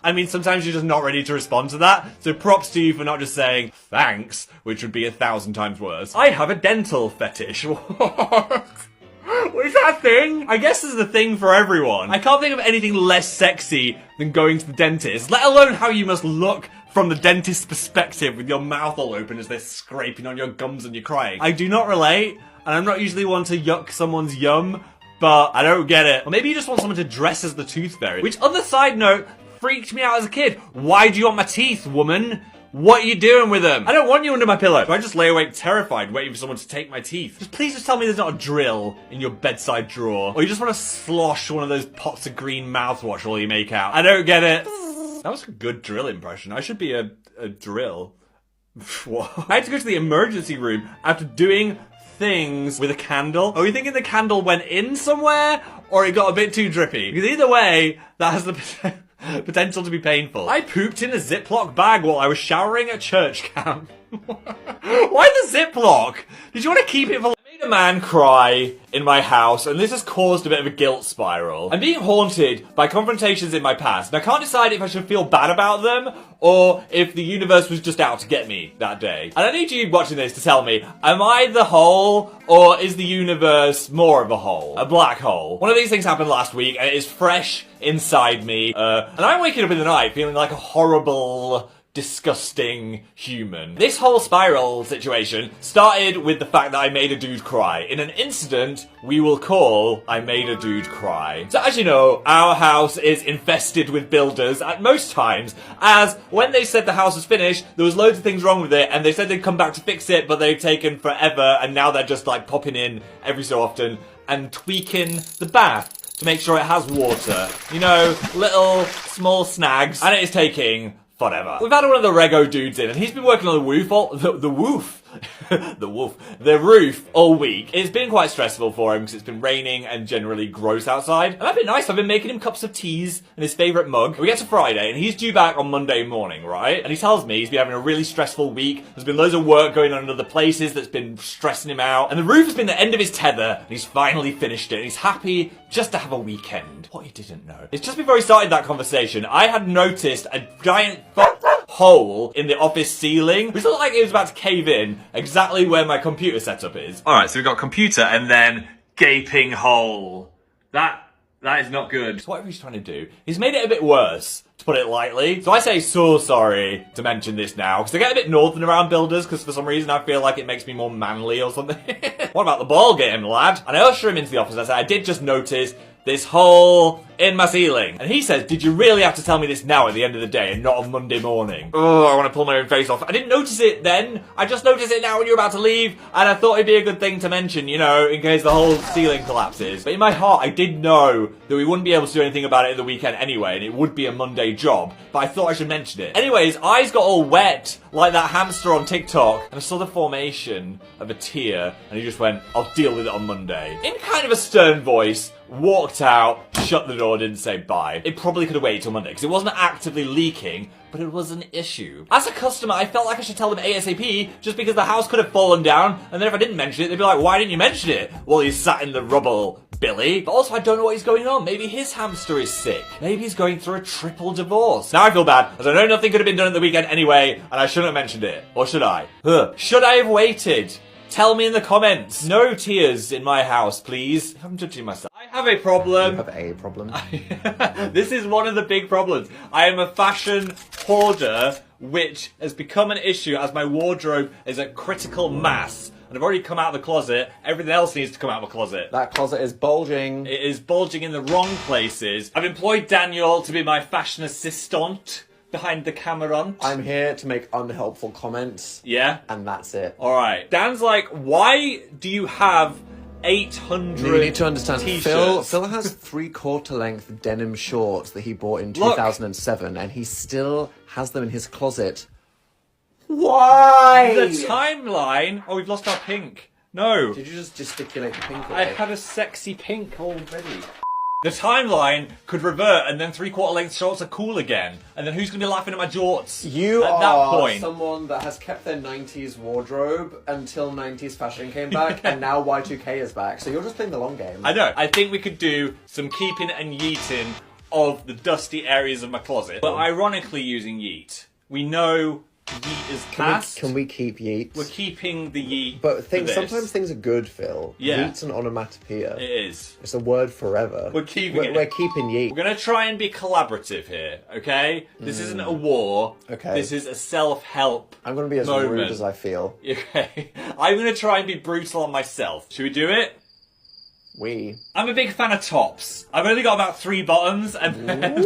I mean, sometimes you're just not ready to respond to that. So props to you for not just saying thanks, which would be 1,000 times worse. I have a dental fetish. What? Is that a thing? I guess this is a thing for everyone. I can't think of anything less sexy than going to the dentist, let alone how you must look from the dentist's perspective with your mouth all open as they're scraping on your gums and you're crying. I do not relate, and I'm not usually one to yuck someone's yum, but I don't get it. Or maybe you just want someone to dress as the tooth fairy, which, other side note, freaked me out as a kid. Why do you want my teeth, woman? What are you doing with them? I don't want you under my pillow. Do I just lay awake terrified waiting for someone to take my teeth? Please just tell me there's not a drill in your bedside drawer. Or you just want to slosh one of those pots of green mouthwash while you make out. I don't get it. That was a good drill impression. I should be a drill. What? I had to go to the emergency room after doing things with a candle. Are we thinking the candle went in somewhere? Or it got a bit too drippy? Because either way, that has the potential to be painful. I pooped in a Ziploc bag while I was showering at church camp. Why the Ziploc? Did you want to keep it for... I made a man cry in my house, and this has caused a bit of a guilt spiral. I'm being haunted by confrontations in my past, and I can't decide if I should feel bad about them, or if the universe was just out to get me that day. And I need you watching this to tell me, am I the hole, or is the universe more of a hole? A black hole. One of these things happened last week, and it is fresh inside me, and I'm waking up in the night feeling like a horrible... disgusting human. This whole spiral situation started with the fact that I made a dude cry in an incident we will call I Made a Dude Cry. So as you know, our house is infested with builders at most times, as when they said the house was finished, there was loads of things wrong with it, and they said they'd come back to fix it, but they've taken forever, and now they're just like popping in every so often and tweaking the bath to make sure it has water. You know, little small snags, and it is taking forever. We've had one of the Rego dudes in, and he's been working on the roof all week. It's been quite stressful for him because it's been raining and generally gross outside. And that's been nice. I've been making him cups of teas and his favourite mug. We get to Friday and he's due back on Monday morning, right? And he tells me he's been having a really stressful week. There's been loads of work going on in other places that's been stressing him out. And the roof has been the end of his tether and he's finally finished it. And he's happy just to have a weekend. What he didn't know. It's just before he started that conversation, I had noticed a giant hole in the office ceiling, which looked like it was about to cave in exactly where my computer setup is. Alright, so we've got computer and then gaping hole. That is not good. So whatever he's trying to do, he's made it a bit worse, to put it lightly. So I say so sorry to mention this now, because I get a bit northern around builders, because for some reason I feel like it makes me more manly or something. What about the ball game, lad? And I usher him into the office and I said, I did just notice this hole in my ceiling. And he says, did you really have to tell me this now at the end of the day and not on Monday morning? Oh, I want to pull my own face off. I didn't notice it then. I just noticed it now when you're about to leave. And I thought it'd be a good thing to mention, you know, in case the whole ceiling collapses. But in my heart, I did know that we wouldn't be able to do anything about it at the weekend anyway. And it would be a Monday job. But I thought I should mention it. Anyway, his eyes got all wet like that hamster on TikTok. And I saw the formation of a tear. And he just went, I'll deal with it on Monday. In kind of a stern voice. Walked out, shut the door, didn't say bye. It probably could have waited till Monday, because it wasn't actively leaking, but it was an issue. As a customer, I felt like I should tell them ASAP, just because the house could have fallen down, and then if I didn't mention it, they'd be like, why didn't you mention it? Well, he's sat in the rubble, Billy. But also, I don't know what is going on. Maybe his hamster is sick. Maybe he's going through a triple divorce. Now I feel bad, as I know nothing could have been done at the weekend anyway, and I shouldn't have mentioned it. Or should I? Should I have waited? Tell me in the comments. No tears in my house, please. I'm judging myself. I have a problem. You have a problem? This is one of the big problems. I am a fashion hoarder, which has become an issue as my wardrobe is at critical mass. And I've already come out of the closet. Everything else needs to come out of the closet. That closet is bulging. It is bulging in the wrong places. I've employed Daniel to be my fashion assistant. Behind the camera. I'm here to make unhelpful comments. Yeah? And that's it. Alright. Dan's like, why do you have 800 You need to understand, t-shirts? Phil has 3/4 length denim shorts that he bought in 2007, and he still has them in his closet. Why? The timeline... Oh, we've lost our pink. No. Did you just gesticulate the pink I away? had a sexy pink already. The timeline could revert and then 3/4 length shorts are cool again. And then who's going to be laughing at my jorts? You at are that point? someone that has kept their 90s wardrobe until 90s fashion came back, and now Y2K is back. So you're just playing the long game. I know. I think we could do some keeping and yeeting of the dusty areas of my closet. But ironically using yeet. We know yeet is past. Can we keep yeet? We're keeping the yeet. But for this. sometimes things are good, Phil. Yeah. Yeet's an onomatopoeia. It is. It's a word forever. We're keeping it. We're keeping yeet. We're going to try and be collaborative here, okay? This isn't a war. Okay. This is a self-help I'm going to be as moment. rude as I feel. Okay. I'm going to try and be brutal on myself. Should we do it? I'm a big fan of tops. I've only got about 3 bottoms, and then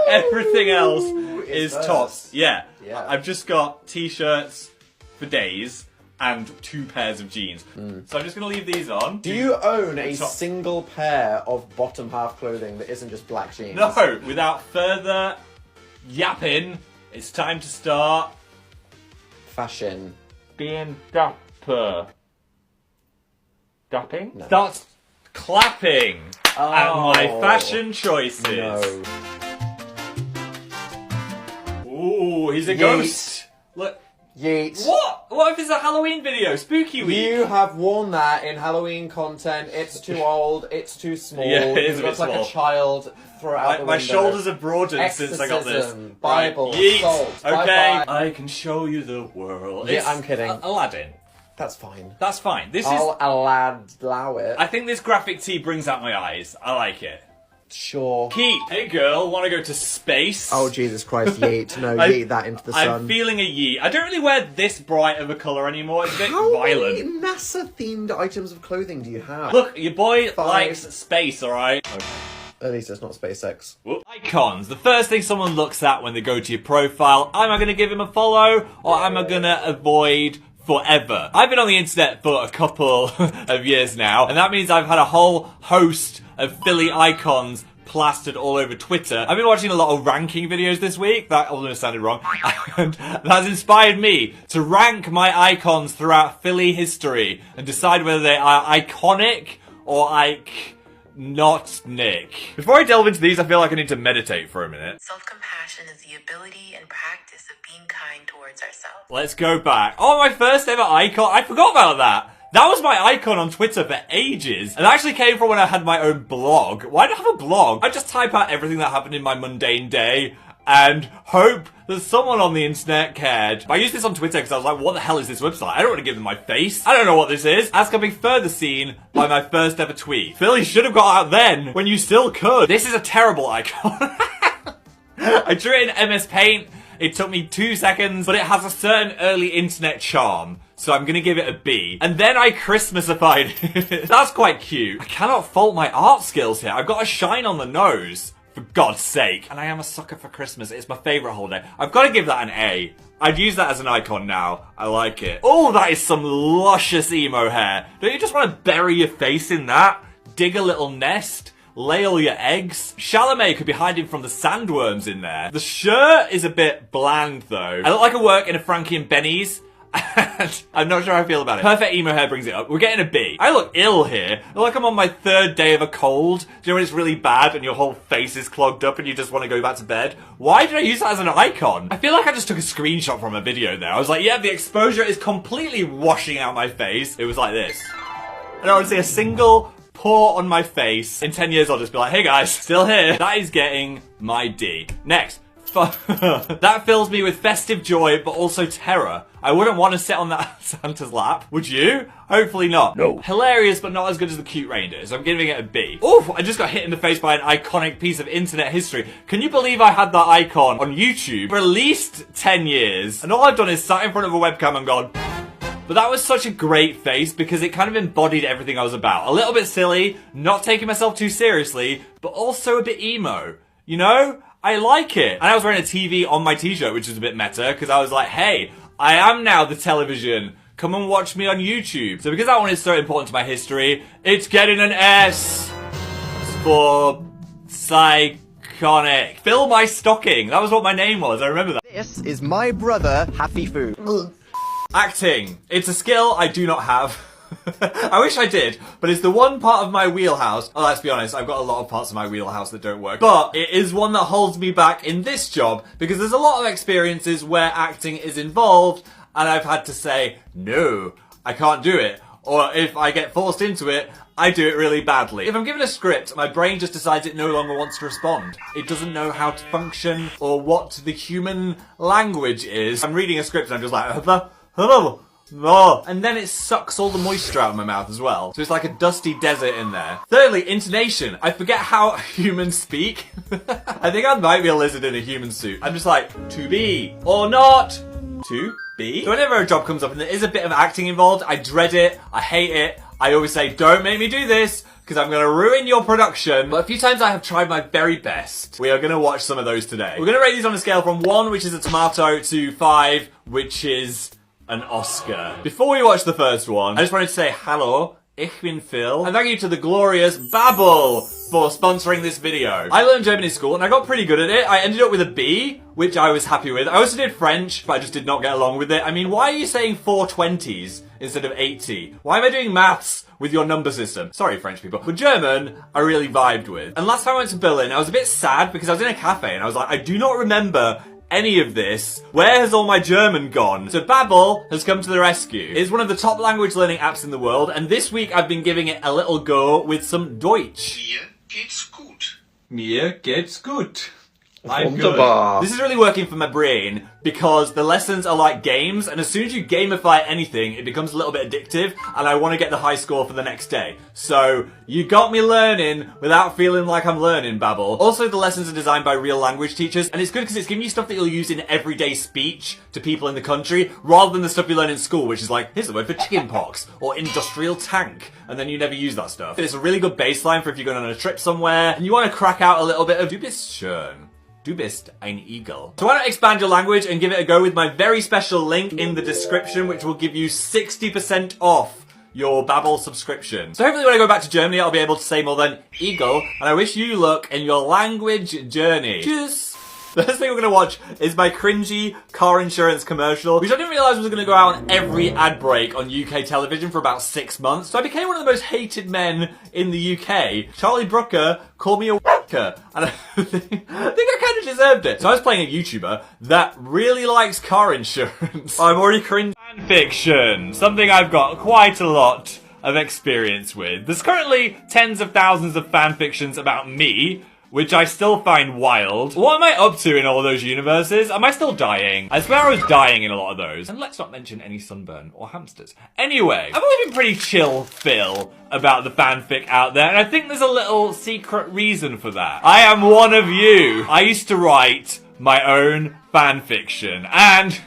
everything else is tops. Yeah. I've just got t-shirts for days and 2 pairs of jeans. So I'm just going to leave these on. Do you own a single pair of bottom half clothing that isn't just black jeans? No, without further yapping, it's time to start fashion. Being dapper. Dapping? No. Start clapping at my fashion choices. No. Ooh, he's a Yeet. ghost. Look. Yeet. What? What if it's a Halloween video? Spooky week. You have worn that in Halloween content. It's too old. It's too small. Yeah, it is You a look bit like small. a child. Throw it out the My window. shoulders have broadened since I got this. Exorcism, Bible, Right. Yeet. salt. Okay, Bye-bye. I can show you the world. Yeah, It's I'm kidding. Aladdin. That's fine. That's fine. This I'll is. allow it. I think this graphic tee brings out my eyes. I like it. Sure. Keith, hey girl, want to go to space? Oh, Jesus Christ, yeet. No, I- yeet that into the sun. I'm feeling a yeet. I don't really wear this bright of a colour anymore. It's a bit How violent. many NASA-themed items of clothing do you have? Look, your boy 5. likes space, alright? At least it's not SpaceX. Icons. The first thing someone looks at when they go to your profile, am I going to give him a follow or am I going to avoid forever? I've been on the internet for a couple of years now, and that means I've had a whole host of Philly icons plastered all over Twitter. I've been watching a lot of ranking videos this week. That almost sounded wrong. And that's inspired me to rank my icons throughout Philly history and decide whether they are iconic or not Nick. Before I delve into these, I feel like I need to meditate for a minute. Self-compassion is the ability and practice of being kind towards ourselves. Let's go back. Oh, my first ever icon. I forgot about that. That was my icon on Twitter for ages. It actually came from when I had my own blog. Why do I have a blog? I just type out everything that happened in my mundane day and hope that someone on the internet cared. I used this on Twitter because I was like, what the hell is this website? I don't want to give them my face. I don't know what this is. As can be further seen by my first ever tweet. Phil, you should have got out then when you still could. This is a terrible icon. I drew it in MS Paint. It took me 2 seconds, but it has a certain early internet charm. So I'm gonna give it a B. And then I Christmasified it. That's quite cute. I cannot fault my art skills here. I've got a shine on the nose. For God's sake. And I am a sucker for Christmas. It's my favourite holiday. I've got to give that an A. I'd use that as an icon now. I like it. Oh, that is some luscious emo hair. Don't you just want to bury your face in that? Dig a little nest? Lay all your eggs? Chalamet could be hiding from the sandworms in there. The shirt is a bit bland though. I look like I work in a Frankie and Benny's. And I'm not sure how I feel about it. Perfect emo hair brings it up. We're getting a B. I look ill here. I look like I'm on my 3rd day of a cold. Do you know when it's really bad and your whole face is clogged up and you just want to go back to bed? Why did I use that as an icon? I feel like I just took a screenshot from a video there. I was like, yeah, the exposure is completely washing out my face. It was like this. I don't want to see a single pore on my face. In 10 years, I'll just be like, hey guys, still here. That is getting my D. Next. That fills me with festive joy, but also terror. I wouldn't want to sit on that Santa's lap. Would you? Hopefully not. No. Hilarious, but not as good as the cute reindeer, so I'm giving it a B. Oof, I just got hit in the face by an iconic piece of internet history. Can you believe I had that icon on YouTube for at least 10 years? And all I've done is sat in front of a webcam and gone... But that was such a great face because it kind of embodied everything I was about. A little bit silly, not taking myself too seriously, but also a bit emo. You know? I like it. And I was wearing a TV on my t-shirt, which was a bit meta, because I was like, hey, I am now the television. Come and watch me on YouTube. So because that one is so important to my history, it's getting an S. It's for Psychonic. Fill my stocking. That was what my name was. I remember that. This is my brother, Happy Food. Acting. It's a skill I do not have. I wish I did, but it's the one part of my wheelhouse. Oh, let's be honest, I've got a lot of parts of my wheelhouse that don't work. But it is one that holds me back in this job because there's a lot of experiences where acting is involved and I've had to say, no, I can't do it. Or if I get forced into it, I do it really badly. If I'm given a script, my brain just decides it no longer wants to respond. It doesn't know how to function or what the human language is. I'm reading a script and I'm just like, hello. And then it sucks all the moisture out of my mouth as well. So it's like a dusty desert in there. Thirdly, intonation. I forget how humans speak. I think I might be a lizard in a human suit. I'm just like, to be or not to be. So whenever a job comes up and there is a bit of acting involved, I dread it, I hate it. I always say, don't make me do this, because I'm going to ruin your production. But a few times I have tried my very best. We are going to watch some of those today. We're going to rate these on a scale from 1, which is a tomato, to 5, which is an Oscar. Before we watch the first one, I just wanted to say hello, ich bin Phil, and thank you to the glorious Babbel for sponsoring this video. I learned German in school and I got pretty good at it. I ended up with a B, which I was happy with. I also did French, but I just did not get along with it. I mean, why are you saying 420s instead of 80? Why am I doing maths with your number system? Sorry, French people. But German, I really vibed with. And last time I went to Berlin, I was a bit sad because I was in a cafe and I was like, I do not remember any of this. Where has all my German gone? So Babbel has come to the rescue. It's one of the top language learning apps in the world, and this week I've been giving it a little go with some Deutsch. Mir geht's gut. Mir geht's gut. I'm Wunderbar. good. This is really working for my brain because the lessons are like games, and as soon as you gamify anything, it becomes a little bit addictive, and I want to get the high score for the next day. So, you got me learning without feeling like I'm learning, Babbel. Also, the lessons are designed by real language teachers, and it's good because it's giving you stuff that you'll use in everyday speech to people in the country, rather than the stuff you learn in school, which is like, here's the word for chickenpox, or industrial tank, and then you never use that stuff. It's a really good baseline for if you're going on a trip somewhere, and you want to crack out a little bit of Du bist schön. Du bist ein Igel. So why not expand your language and give it a go with my very special link in the description, which will give you 60% off your Babbel subscription. So hopefully when I go back to Germany, I'll be able to say more than Igel, and I wish you luck in your language journey. Cheers! The first thing we're going to watch is my cringy car insurance commercial, which I didn't realise was going to go out on every ad break on UK television for about 6 months. So I became one of the most hated men in the UK. Charlie Brooker called me a w***er, and I think I kind of deserved it. So I was playing a YouTuber that really likes car insurance. I'm already cringe. Fan fiction, something I've got quite a lot of experience with. There's currently tens of thousands of fan fictions about me, which I still find wild. What am I up to in all of those universes? Am I still dying? I swear I was dying in a lot of those. And let's not mention any sunburn or hamsters. Anyway, I've always been pretty chill, Phil, about the fanfic out there, and I think there's a little secret reason for that. I am one of you. I used to write my own fanfiction, and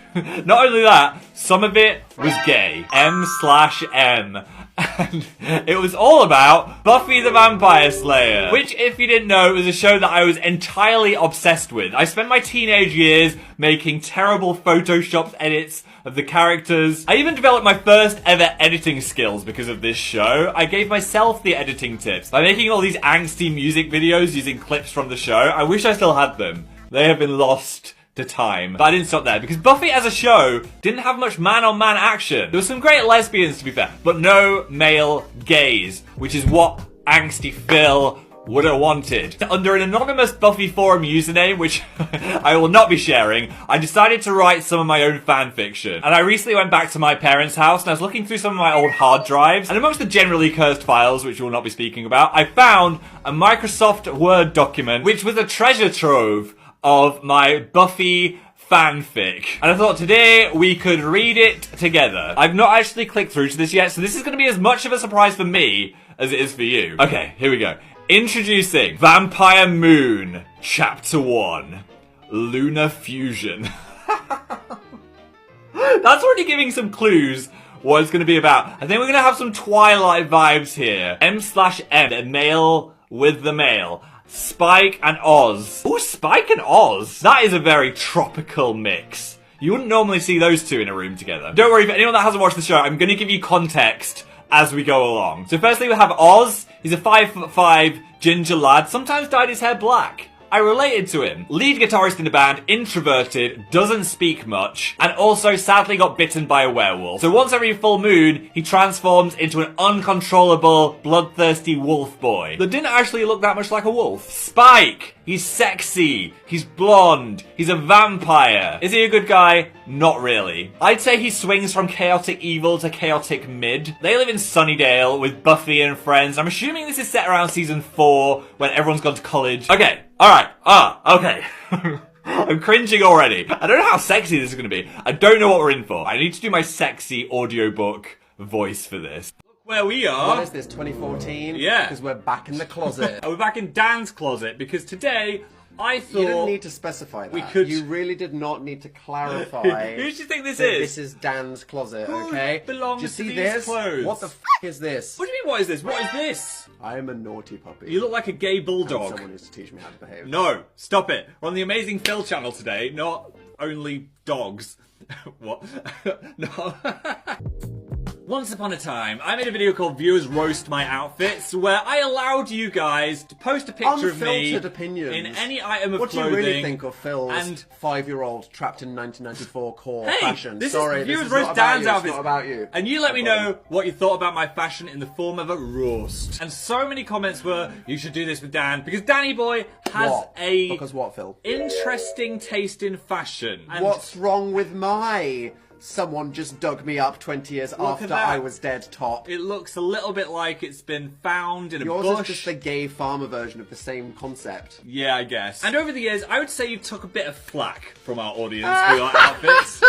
not only that, some of it was gay. M/M. And it was all about Buffy the Vampire Slayer, which, if you didn't know, was a show that I was entirely obsessed with. I spent my teenage years making terrible Photoshopped edits of the characters. I even developed my first ever editing skills because of this show. I gave myself the editing tips by making all these angsty music videos using clips from the show. I wish I still had them. They have been lost to time. But I didn't stop there, because Buffy as a show didn't have much man-on-man action. There were some great lesbians, to be fair, but no male gays, which is what angsty Phil would have wanted. Under an anonymous Buffy forum username, which I will not be sharing, I decided to write some of my own fanfiction. And I recently went back to my parents' house and I was looking through some of my old hard drives, and amongst the generally cursed files, which we will not be speaking about, I found a Microsoft Word document, which was a treasure trove of my Buffy fanfic. And I thought today we could read it together. I've not actually clicked through to this yet, so this is going to be as much of a surprise for me as it is for you. Okay, here we go. Introducing Vampire Moon, Chapter 1, Lunar Fusion. That's already giving some clues what it's going to be about. I think we're going to have some Twilight vibes here. M/M, the male with the male. Spike and Oz. Ooh, Spike and Oz. That is a very tropical mix. You wouldn't normally see those two in a room together. Don't worry, for anyone that hasn't watched the show, I'm going to give you context as we go along. So firstly we have Oz. He's a 5'5" ginger lad. Sometimes dyed his hair black. I related to him. Lead guitarist in the band, introverted, doesn't speak much, and also sadly got bitten by a werewolf. So once every full moon, he transforms into an uncontrollable, bloodthirsty wolf boy that didn't actually look that much like a wolf. Spike! He's sexy, he's blonde, he's a vampire. Is he a good guy? Not really. I'd say he swings from chaotic evil to chaotic mid. They live in Sunnydale with Buffy and friends. I'm assuming this is set around season 4 when everyone's gone to college. Okay, alright, okay. I'm cringing already. I don't know how sexy this is going to be. I don't know what we're in for. I need to do my sexy audiobook voice for this. Where we are. What is this, 2014? Yeah. Because we're back in the closet. We're back in Dan's closet because today I thought... You didn't need to specify that. We could... You really did not need to clarify. Who do you think this that is? This is Dan's closet, Who okay? belongs do you to see these this? clothes? What the f*** is this? What do you mean, what is this? What is this? I am a naughty puppy. You look like a gay And bulldog. someone needs to teach me how to behave. No, stop it. We're on the Amazing Phil channel today, not only dogs. What? No. Once upon a time, I made a video called Viewers Roast My Outfits, where I allowed you guys to post a picture of me Unfiltered opinions. in any item of What do you clothing. really think of Phil's and 5-year-old trapped in 1994 core Hey, fashion? this Sorry, is this Viewers is Roast not about Dan's you. It's outfits. not about you. And you let me know what you thought about my fashion in the form of a roast. And so many comments were, you should do this with Dan, because Danny Boy has What? a Because what, Phil? interesting taste in fashion. And What's wrong with my... Someone just dug me up 20 years Look after at that. I was dead top. It looks a little bit like it's been found in a Yours bush. is just the gay farmer version of the same concept. Yeah, I guess. And over the years, I would say you took a bit of flack from our audience for your outfits.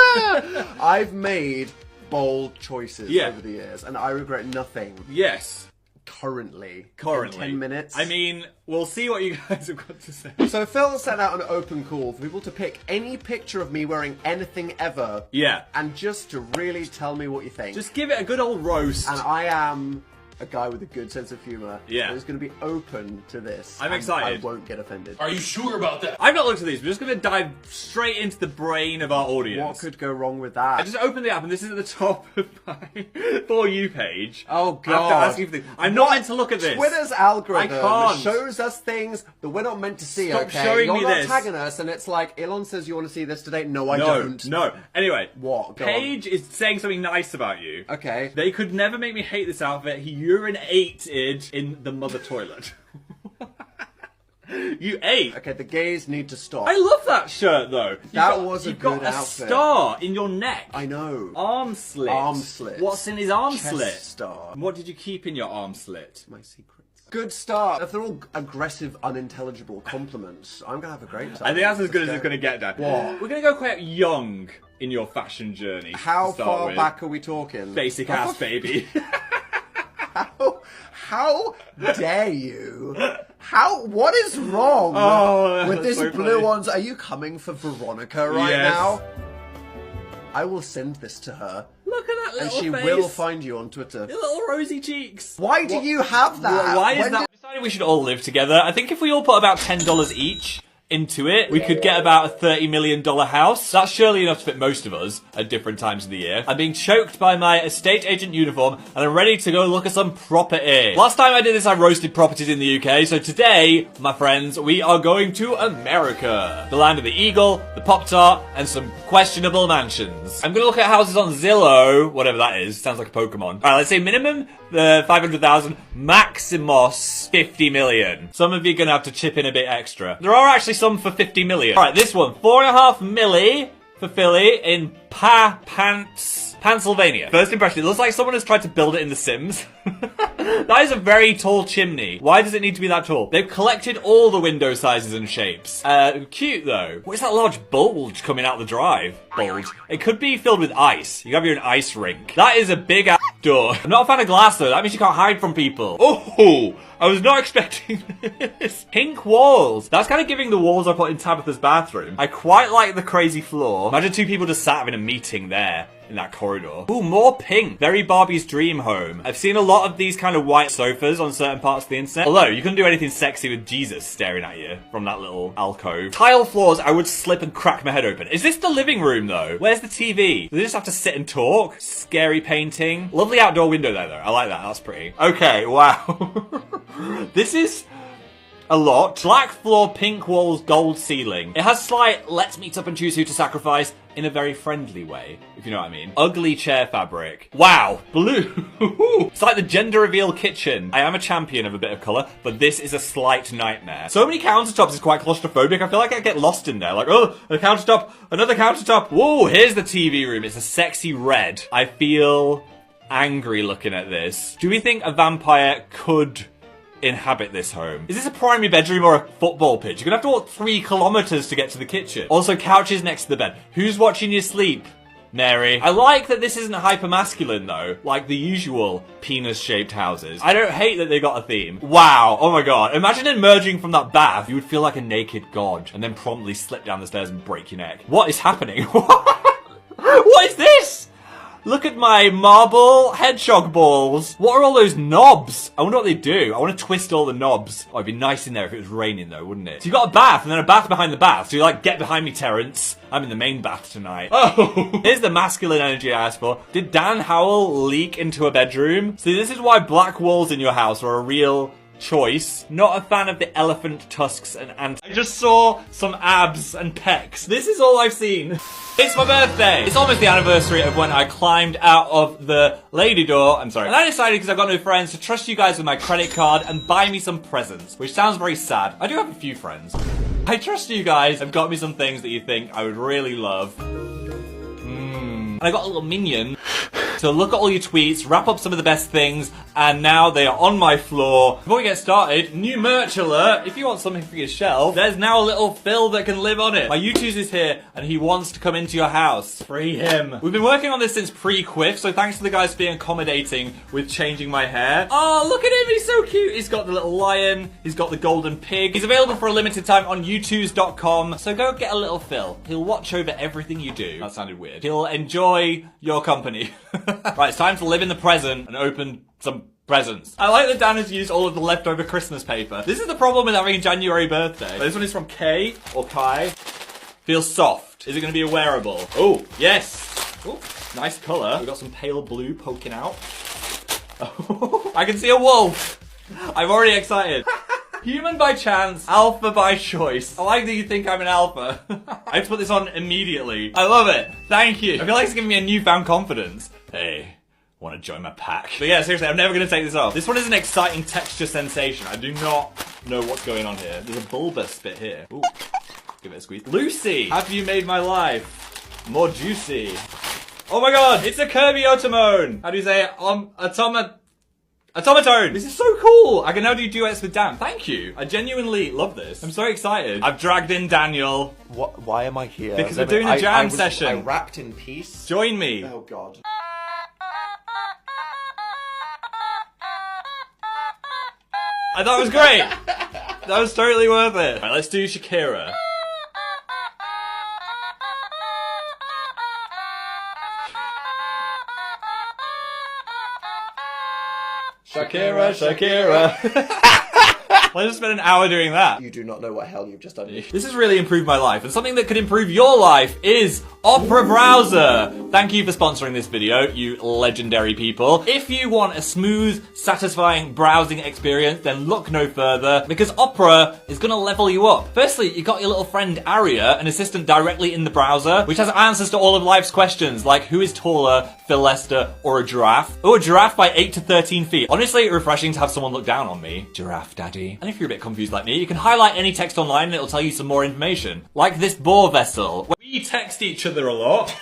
I've made bold choices Yeah. over the years, and I regret nothing. Yes. Currently. Currently. In 10 minutes. I mean, we'll see what you guys have got to say. So Phil sent out an open call for people to pick any picture of me wearing anything ever. Yeah. And just to really tell me what you think. Just give it a good old roast. And I am a guy with a good sense of humour. Yeah. Who's going to be open to this. I'm and excited. I won't get offended. Are you sure about that? I've not looked at these. We're just going to dive straight into the brain of our audience. What could go wrong with that? I just opened the app and this is at the top of my For You page. Oh, After God. asking for things. I'm not meant to look at this. Twitter's algorithm I can't. shows us things that we're not meant to see, Stop okay? showing You're me not this. tagging us, and it's like, Elon says you want to see this today. No, I No, don't. no. Anyway. What? Go on. Paige is saying something nice about you. Okay. They could never make me hate this outfit. He urinated in the mother toilet. You ate. Okay, the gays need to stop. I love that shirt though. You've got a a star in your neck. I know. Arm slit. Arm slit. What's in his arm Chest slit? star. What did you keep in your arm slit? My secrets. Good start. If they're all aggressive, unintelligible compliments, I'm gonna have a great time. I think that's as good as it's going to get, Dan. What? We're going to go quite young in your fashion journey. How to start far with. back are we talking? Basic ass baby. How dare you? What is wrong with that's this so blue funny. ones? Are you coming for Veronica right Yes. now? I will send this to her. Look at that little And she face. will find you on Twitter. Your little rosy cheeks. Why do you have that? Why is When that? We decided we should all live together. I think if we all put about $10 each into it, we could get about a $30 million house. That's surely enough to fit most of us at different times of the year. I'm being choked by my estate agent uniform, and I'm ready to go look at some property. Last time I did this, I roasted properties in the UK, so today, my friends, we are going to America. The land of the eagle, the Pop-Tart, and some questionable mansions. I'm gonna look at houses on Zillow, whatever that is, sounds like a Pokemon. Alright, let's say minimum 500,000, maximos 50 million. Some of you are gonna have to chip in a bit extra. There are actually some for 50 million. Alright, this one, 4.5 milli for Philly in Pennsylvania. First impression, it looks like someone has tried to build it in The Sims. That is a very tall chimney. Why does it need to be that tall? They've collected all the window sizes and shapes. Cute though. What is that large bulge coming out the drive? Bulge. It could be filled with ice. You have your own ice rink. That is a big ass door. I'm not a fan of glass though. That means you can't hide from people. Oh, I was not expecting this. Pink walls. That's kind of giving the walls I put in Tabitha's bathroom. I quite like the crazy floor. Imagine two people just sat having a meeting there in that corridor. Ooh, more pink. Very Barbie's dream home. I've seen a lot of these kind of white sofas on certain parts of the internet. Although, you couldn't do anything sexy with Jesus staring at you from that little alcove. Tile floors, I would slip and crack my head open. Is this the living room, though? Where's the TV? Do they just have to sit and talk? Scary painting. Lovely outdoor window there, though. I like that. That's pretty. Okay, wow. This is a lot. Black floor, pink walls, gold ceiling. It has slight let's meet up and choose who to sacrifice in a very friendly way, if you know what I mean. Ugly chair fabric. Wow, blue. It's like the gender reveal kitchen. I am a champion of a bit of colour, but this is a slight nightmare. So many countertops is quite claustrophobic. I feel like I get lost in there. Like, oh, a countertop, another countertop. Whoa, here's the TV room. It's a sexy red. I feel angry looking at this. Do we think a vampire could inhabit this home? Is this a primary bedroom or a football pitch? You're gonna have to walk 3 kilometers to get to the kitchen. Also, couches next to the bed. Who's watching you sleep? Mary. I like that this isn't hyper-masculine though, like the usual penis-shaped houses. I don't hate that they got a theme. Wow, oh my god. Imagine emerging from that bath. You would feel like a naked god and then promptly slip down the stairs and break your neck. What is happening? What is this? Look at my marble hedgehog balls. What are all those knobs? I wonder what they do. I want to twist all the knobs. Oh, it'd be nice in there if it was raining though, wouldn't it? So you got a bath and then a bath behind the bath. So you're like, get behind me, Terrence. I'm in the main bath tonight. Oh, here's the masculine energy I asked for. Did Dan Howell leak into a bedroom? See, this is why black walls in your house are a real choice. Not a fan of the elephant tusks and ants. I just saw some abs and pecs. This is all I've seen. It's my birthday. It's almost the anniversary of when I climbed out of the lady door. I'm sorry. And I decided, because I've got no friends, to trust you guys with my credit card and buy me some presents, which sounds very sad. I do have a few friends. I trust you guys have got me some things that you think I would really love. And I got a little minion. So look at all your tweets, wrap up some of the best things, and now they are on my floor. Before we get started, new merch alert. If you want something for your shelf, there's now a little Phil that can live on it. My YouTuber is here, and he wants to come into your house. Free him. We've been working on this since pre-Quiff, so thanks to the guys for being accommodating with changing my hair. Oh, look at him, he's so cute. He's got the little lion, he's got the golden pig. He's available for a limited time on youtubes.com, so go get a little Phil. He'll watch over everything you do. That sounded weird. He'll enjoy your company. Right, it's time to live in the present and open some presents. I like that Dan has used all of the leftover Christmas paper. This is the problem with having a January birthday. This one is from Kay, or Kai. Feels soft. Is it going to be a wearable? Oh, yes. Oh, nice colour. We've got some pale blue poking out. Oh, I can see a wolf. I'm already excited. Human by chance, alpha by choice. I like that you think I'm an alpha. I have to put this on immediately. I love it. Thank you. I feel like it's giving me a newfound confidence. Hey, want to join my pack? But yeah, seriously, I'm never going to take this off. This one is an exciting texture sensation. I do not know what's going on here. There's a bulbous bit here. Ooh, give it a squeeze. Lucy, have you made my life more juicy? Oh my god, it's a Kirby Otomone. How do you say it? Automatone! This is so cool! I can now do duets with Dan. Thank you. I genuinely love this. I'm so excited. I've dragged in Daniel. What? Why am I here? Because we're doing a jam session. I wrapped in peace. Join me. Oh god. I thought it was great. That was totally worth it. Right, let's do Shakira. Shakira, Shakira. Let's just spend an hour doing that. You do not know what hell you've just done. This has really improved my life, and something that could improve your life is Opera Browser. Thank you for sponsoring this video, you legendary people. If you want a smooth, satisfying browsing experience, then look no further, because Opera is gonna level you up. Firstly, you got your little friend Aria, an assistant directly in the browser, which has answers to all of life's questions, like who is taller, Phil Lester or a giraffe? Oh, a giraffe by 8 to 13 feet. Honestly, refreshing to have someone look down on me. Giraffe daddy. And if you're a bit confused like me, you can highlight any text online and it'll tell you some more information. Like this boar vessel. We text each other a lot.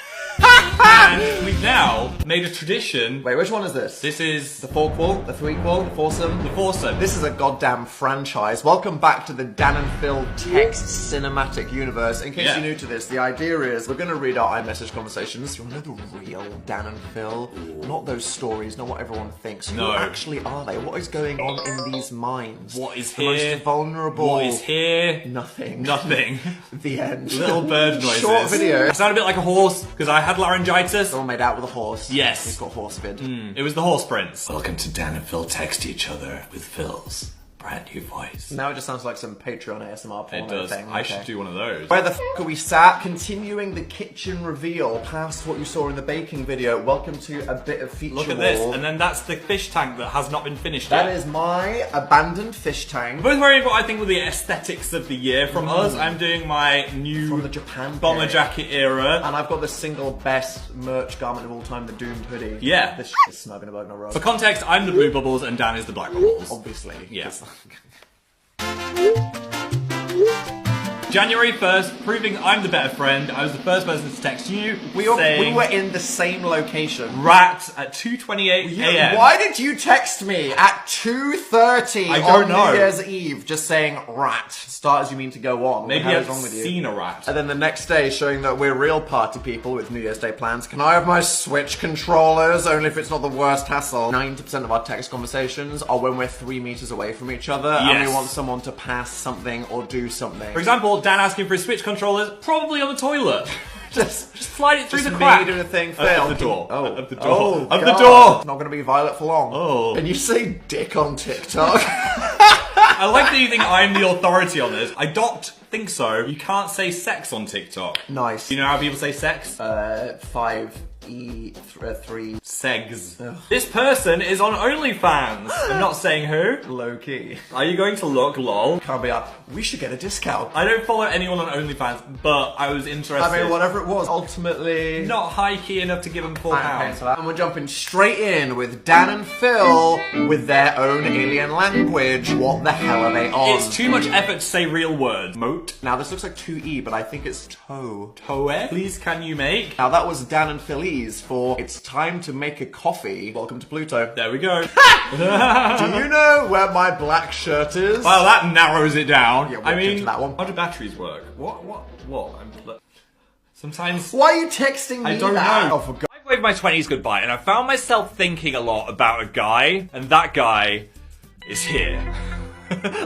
And we've now made a tradition. Wait, which one is this? This is the fourquel, the threequel, the foursome? The foursome. This is a goddamn franchise. Welcome back to the Dan and Phil text cinematic universe. In case you're new to this, the idea is we're going to read our iMessage conversations. You know the real Dan and Phil? Not those stories, not what everyone thinks. No. Who actually are they? What is going on in these minds? What is the here? most vulnerable? What is here? Nothing. Nothing. The end. Little bird noises. Short video. I sound a bit like a horse because I had laryngitis. Someone made out with a horse. Yes. He's got horse vid. It was the horse prince. Welcome to Dan and Phil Text Each Other with Phil's brand new voice. Now it just sounds like some Patreon ASMR porno It does. thing. I should do one of those. Where the f are we sat? Continuing the kitchen reveal past what you saw in the baking video. Welcome to a bit of feature Look at wall. this, and then that's the fish tank that has not been finished yet. That is my abandoned fish tank. Both wearing what I think were the aesthetics of the year from us. I'm doing my new From the Japan bomber period. jacket era. And I've got the single best merch garment of all time, the Doomed hoodie. Yeah. This is snug in a Bergner rug. For context, I'm the blue bubbles and Dan is the black bubbles. Obviously. Yeah. January 1st, proving I'm the better friend. I was the first person to text you. We were in the same location. Rat at 2:28 a.m. Why did you text me at 2:30 I don't on know. New Year's Eve just saying rat? Start as you mean to go on. Maybe What the hell I've is wrong with you? seen a rat. And then the next day showing that we're real party people with New Year's Day plans. Can I have my Switch controllers? Only if it's not the worst hassle. 90% of our text conversations are when we're 3 meters away from each other and Yes. we want someone to pass something or do something. For example, Dan asking for his Switch controllers, probably on the toilet. just slide it through just the me crack. doing a thing. Of Phil. the door. Oh. Of the door. Oh, Of the God. door. It's not going to be Violet for long. Oh. And you say dick on TikTok. I like that you think I'm the authority on this. I don't think so. You can't say sex on TikTok. Nice. You know how people say sex? 5E3. Segs. This person is on OnlyFans. I'm not saying who. Low key. Are you going to look, lol? Can't be up. We should get a discount. I don't follow anyone on OnlyFans, but I was interested. I mean, whatever it was, ultimately... Not high key enough to give them £4. And we're jumping straight in with Dan and Phil with their own alien language. What the hell are they on? It's too much effort to say real words. Moat. Now, this looks like 2E, but I think it's toe. Toe? Please can you make? Now, that was Dan and Phillies for It's Time to Make a Coffee. Welcome to Pluto. There we go. Do you know where my black shirt is? Well, that narrows it down. Yeah, I mean, to that one. how do batteries work? What? Sometimes... Why are you texting me I don't that? know. Oh, for God. I've waved my 20s goodbye, and I found myself thinking a lot about a guy, and that guy is here.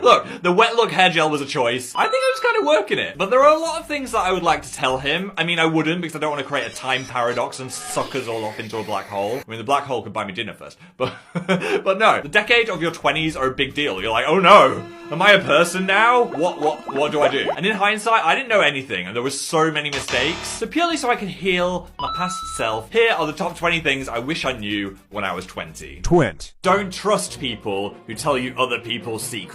Look, the wet look hair gel was a choice. I think I was kind of working it. But there are a lot of things that I would like to tell him. I mean, I wouldn't, because I don't want to create a time paradox and suck us all off into a black hole. I mean, the black hole could buy me dinner first. But no, the decade of your 20s are a big deal. You're like, oh no, am I a person now? What do I do? And in hindsight, I didn't know anything, and there were so many mistakes. So purely so I can heal my past self, here are the top 20 things I wish I knew when I was 20. Don't trust people who tell you other people's secrets.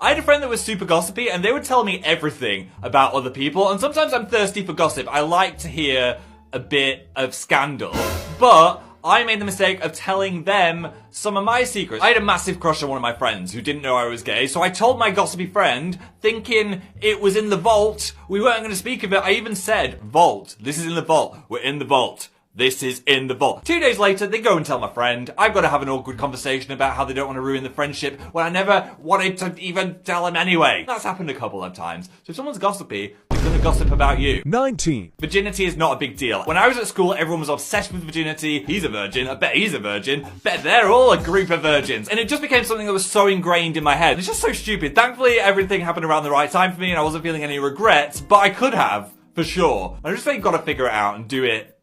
I had a friend that was super gossipy, and they would tell me everything about other people, and sometimes I'm thirsty for gossip. I like to hear a bit of scandal, but I made the mistake of telling them some of my secrets. I had a massive crush on one of my friends who didn't know I was gay, so I told my gossipy friend, thinking it was in the vault. We weren't going to speak of it. I even said, vault. This is in the vault. We're in the vault. This is in the vault. 2 days later, they go and tell my friend. I've got to have an awkward conversation about how they don't want to ruin the friendship when I never wanted to even tell them anyway. That's happened a couple of times. So if someone's gossipy, they're going to gossip about you. 19. Virginity is not a big deal. When I was at school, everyone was obsessed with virginity. He's a virgin. I bet he's a virgin. Bet they're all a group of virgins. And it just became something that was so ingrained in my head. It's just so stupid. Thankfully, everything happened around the right time for me and I wasn't feeling any regrets, but I could have, for sure. I just think you've got to figure it out and do it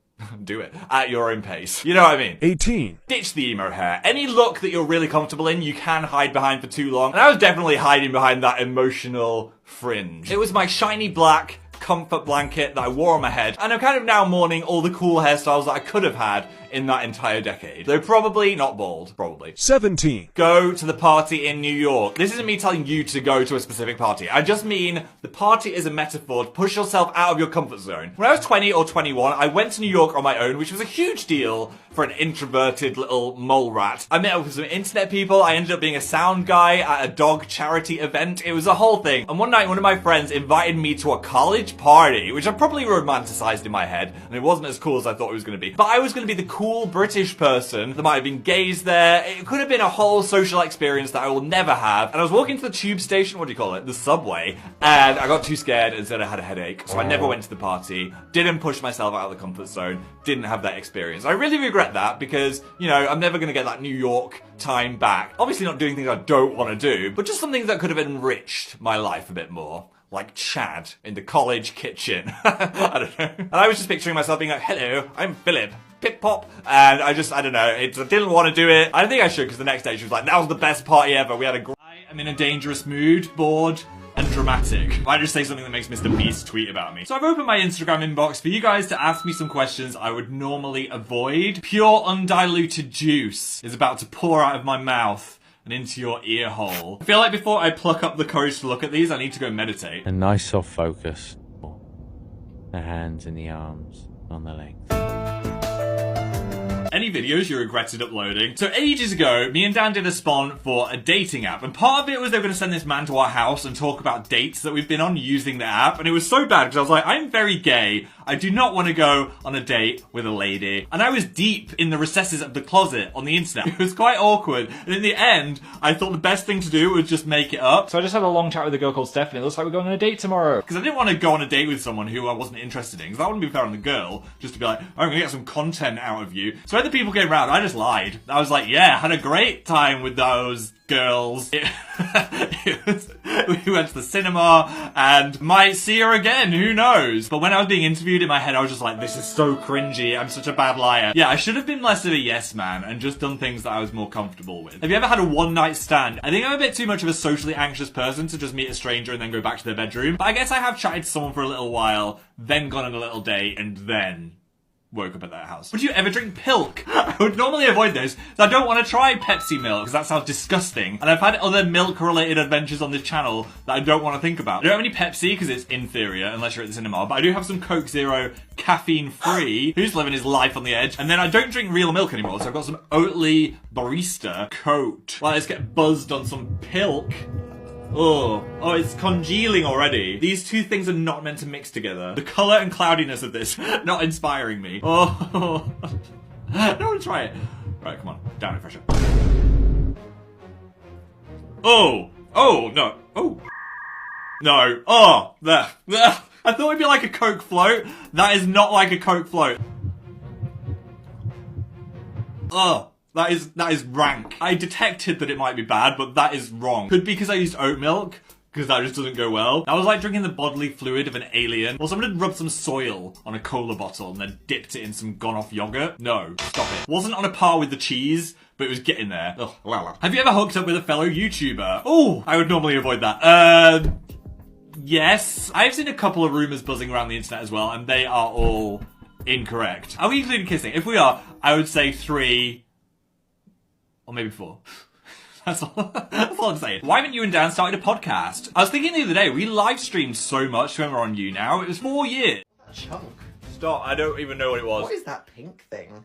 at your own pace. You know what I mean? 18. Ditch the emo hair. Any look that you're really comfortable in, you can hide behind for too long. And I was definitely hiding behind that emotional fringe. It was my shiny black comfort blanket that I wore on my head, and I'm kind of now mourning all the cool hairstyles that I could have had in that entire decade. Though probably not bald, probably. 17. Go to the party in New York. This isn't me telling you to go to a specific party. I just mean the party is a metaphor to push yourself out of your comfort zone. When I was 20 or 21, I went to New York on my own, which was a huge deal for an introverted little mole rat. I met up with some internet people. I ended up being a sound guy at a dog charity event. It was a whole thing. And one night, one of my friends invited me to a college party, which I probably romanticized in my head, and it wasn't as cool as I thought it was going to be. But I was going to be the cool British person. There might have been gays there. It could have been a whole social experience that I will never have. And I was walking to the tube station, what do you call it? The subway. And I got too scared and said I had a headache. So I never went to the party. Didn't push myself out of the comfort zone. Didn't have that experience. I really regret that because, you know, I'm never going to get that New York time back. Obviously not doing things I don't want to do, but just something that could have enriched my life a bit more. Like Chad in the college kitchen. I don't know. And I was just picturing myself being like, hello, I'm Philip. Pip pop. And I don't know. I didn't want to do it. I don't think I should because the next day she was like, that was the best party ever. We had a I'm in a dangerous mood, bored, and dramatic. I just say something that makes Mr. Beast tweet about me. So I've opened my Instagram inbox for you guys to ask me some questions I would normally avoid. Pure undiluted juice is about to pour out of my mouth and into your ear hole. I feel like before I pluck up the courage to look at these, I need to go meditate. A nice soft focus. The hands and the arms on the legs. Any videos you regretted uploading? So ages ago, me and Dan did a spawn for a dating app, and part of it was they were going to send this man to our house and talk about dates that we've been on using the app, and it was so bad because I was like, I'm very gay. I do not want to go on a date with a lady. And I was deep in the recesses of the closet on the internet. It was quite awkward, and in the end, I thought the best thing to do was just make it up. So I just had a long chat with a girl called Stephanie. It looks like we're going on a date tomorrow. Because I didn't want to go on a date with someone who I wasn't interested in, because that wouldn't be fair on the girl, just to be like, oh, I'm going to get some content out of you. So when the people came round, I just lied. I was like, yeah, had a great time with those girls. We went to the cinema and might see her again, who knows? But when I was being interviewed in my head, I was just like, this is so cringy, I'm such a bad liar. Yeah, I should have been less of a yes man and just done things that I was more comfortable with. Have you ever had a one night stand? I think I'm a bit too much of a socially anxious person to just meet a stranger and then go back to their bedroom. But I guess I have chatted to someone for a little while, then gone on a little date, and then woke up at their house. Would you ever drink Pilk? I would normally avoid this, so I don't want to try Pepsi milk, because that sounds disgusting. And I've had other milk-related adventures on this channel that I don't want to think about. I don't have any Pepsi, because it's inferior, unless you're at the cinema, but I do have some Coke Zero caffeine-free, who's living his life on the edge. And then I don't drink real milk anymore, so I've got some Oatly Barista Coat. Well, let's get buzzed on some Pilk. Oh, it's congealing already. These two things are not meant to mix together. The colour and cloudiness of this, not inspiring me. Oh, I don't want to try it. Right, come on, down it, fresher. Oh, no, no, there. I thought it'd be like a Coke float. That is not like a Coke float. That is rank. I detected that it might be bad, but that is wrong. Could be because I used oat milk, because that just doesn't go well. That was like drinking the bodily fluid of an alien. Or someone had rubbed some soil on a cola bottle and then dipped it in some gone-off yogurt. No, stop it. Wasn't on a par with the cheese, but it was getting there. Ugh, wow. Have you ever hooked up with a fellow YouTuber? Oh, I would normally avoid that. Yes. I've seen a couple of rumours buzzing around the internet as well, and they are all incorrect. Are we including kissing? If we are, I would say 3... or maybe 4. That's all I'm saying. Why haven't you and Dan started a podcast? I was thinking the other day, we live streamed so much when we're on You Now. It was 4 years. Chunk. Stop, I don't even know what it was. What is that pink thing?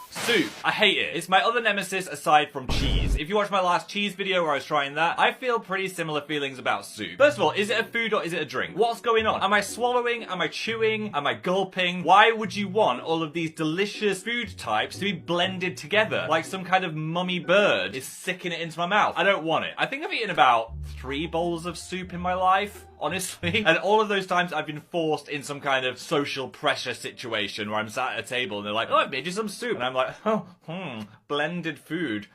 Soup. I hate it. It's my other nemesis aside from cheese. If you watched my last cheese video where I was trying that, I feel pretty similar feelings about soup. First of all, is it a food or is it a drink? What's going on? Am I swallowing? Am I chewing? Am I gulping? Why would you want all of these delicious food types to be blended together like some kind of mummy bird is sicking it into my mouth? I don't want it. I think I've eaten about 3 bowls of soup in my life, honestly. And all of those times I've been forced in some kind of social pressure situation where I'm sat at a table and they're like, oh, I made you some soup. And I'm like, blended food.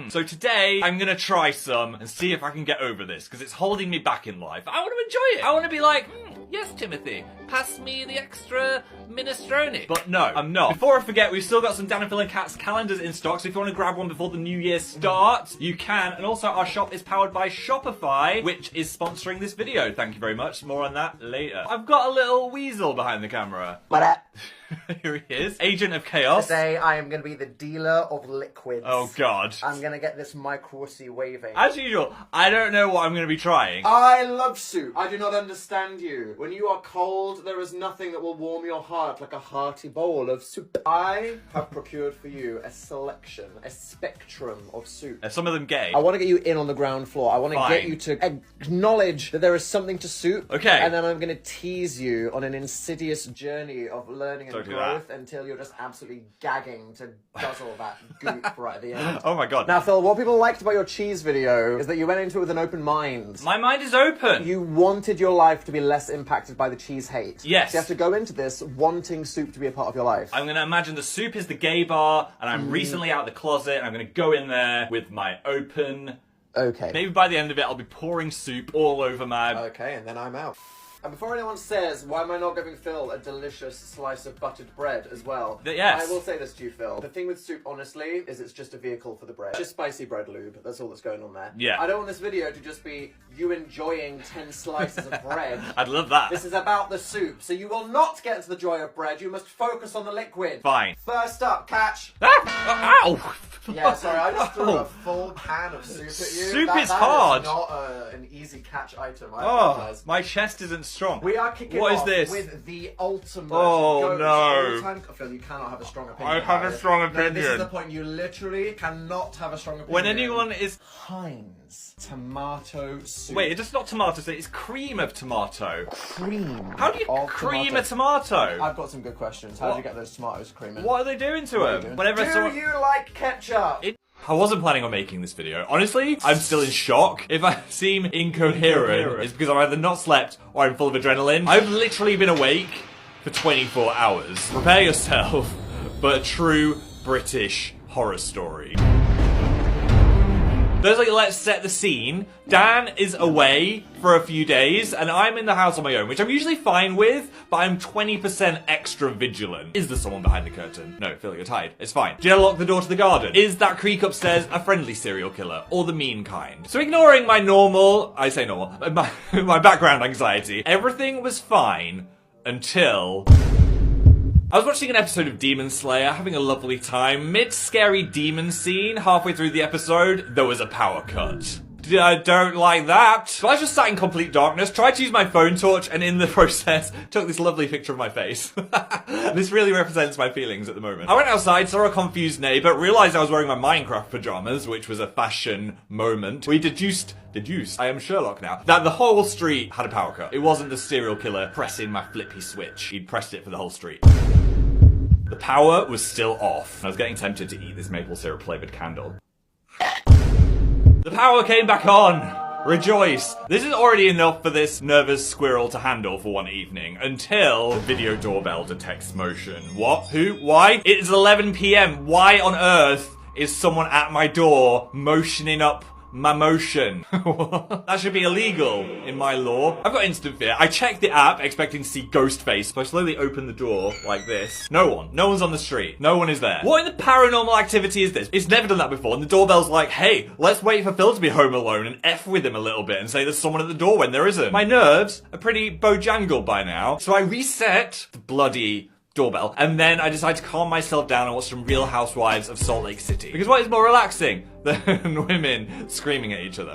So today I'm gonna try some and see if I can get over this, because it's holding me back in life. I want to enjoy it. I want to be like, yes, Timothy, pass me the extra minestrone. But no, I'm not. Before I forget, we've still got some Dan and Phil and Kat's calendars in stock, so if you want to grab one before the new year starts, you can. And also our shop is powered by Shopify, which is sponsoring this video. Thank you very much. More on that later. I've got a little weasel behind the camera. What? Here he is, Agent of Chaos. Today I am going to be the dealer of liquids. Oh god. I'm going to get this micro-C waving. As usual, I don't know what I'm going to be trying. I love soup. I do not understand you. When you are cold, there is nothing that will warm your heart like a hearty bowl of soup. I have procured for you a selection, a spectrum of soup. Are some of them gay? I want to get you in on the ground floor. I want to get you to acknowledge that there is something to soup. Okay. And then I'm going to tease you on an insidious journey of learning and growth until you're just absolutely gagging to guzzle that goop right at the end. Oh my god. Now, Phil, what people liked about your cheese video is that you went into it with an open mind. My mind is open. You wanted your life to be less impacted by the cheese hate. Yes. So you have to go into this wanting soup to be a part of your life. I'm going to imagine the soup is the gay bar, and I'm recently out of the closet, and I'm going to go in there with my open... Okay. Maybe by the end of it, I'll be pouring soup all over my... Okay, and then I'm out. And before anyone says, why am I not giving Phil a delicious slice of buttered bread as well? Yes. I will say this to you, Phil. The thing with soup, honestly, is it's just a vehicle for the bread. Just spicy bread lube. That's all that's going on there. Yeah. I don't want this video to just be you enjoying 10 slices of bread. I'd love that. This is about the soup, so you will not get to the joy of bread. You must focus on the liquid. Fine. First up, catch. Ah! Ow! Yeah, sorry, I just threw a full pan of soup at you. Soup is that hard. Is not an easy catch item. I Oh, apologize. my chest isn't strong. We are kicking What off is this? with the ultimate. Oh, no. all-time- Phil, you cannot have a strong opinion. I have about a it. strong No, this opinion. is the point. You literally cannot have a strong opinion. When anyone is... Heinz tomato soup. Wait, it's not tomato soup, it's cream of tomato. Cream. How do you of cream a tomato? I've got some good questions. How do you get those tomatoes creaming? What are they doing to What are you them? doing? Whenever I saw... Do you like ketchup? I wasn't planning on making this video. Honestly, I'm still in shock. If I seem incoherent, it's because I've either not slept or I'm full of adrenaline. I've literally been awake for 24 hours. Prepare yourself for a true British horror story. Firstly, let's set the scene. Dan is away for a few days, and I'm in the house on my own, which I'm usually fine with, but I'm 20% extra vigilant. Is there someone behind the curtain? No, Phil, you're tired. It's fine. Did I lock the door to the garden? Is that creak upstairs a friendly serial killer, or the mean kind? So ignoring my normal, I say normal, my background anxiety, everything was fine until... I was watching an episode of Demon Slayer, having a lovely time. Mid-scary demon scene, halfway through the episode, there was a power cut. I don't like that. So I just sat in complete darkness, tried to use my phone torch, and in the process, took this lovely picture of my face. This really represents my feelings at the moment. I went outside, saw a confused neighbour, realised I was wearing my Minecraft pyjamas, which was a fashion moment. We deduced, I am Sherlock now, that the whole street had a power cut. It wasn't the serial killer pressing my flippy switch. He'd pressed it for the whole street. The power was still off. I was getting tempted to eat this maple syrup flavoured candle. The power came back on! Rejoice! This is already enough for this nervous squirrel to handle for one evening, until the video doorbell detects motion. What? Who? Why? It is 11 PM. Why on earth is someone at my door motioning up my motion? That should be illegal in my law. I've got instant fear. I checked the app expecting to see Ghostface, so I slowly open the door like this. No one. No one's on the street. No one is there. What in the paranormal activity is this? It's never done that before, and the doorbell's like, hey, let's wait for Phil to be home alone and F with him a little bit and say there's someone at the door when there isn't. My nerves are pretty bojangled by now, so I reset the bloody doorbell, and then I decided to calm myself down and watch some Real Housewives of Salt Lake City. Because what is more relaxing than women screaming at each other?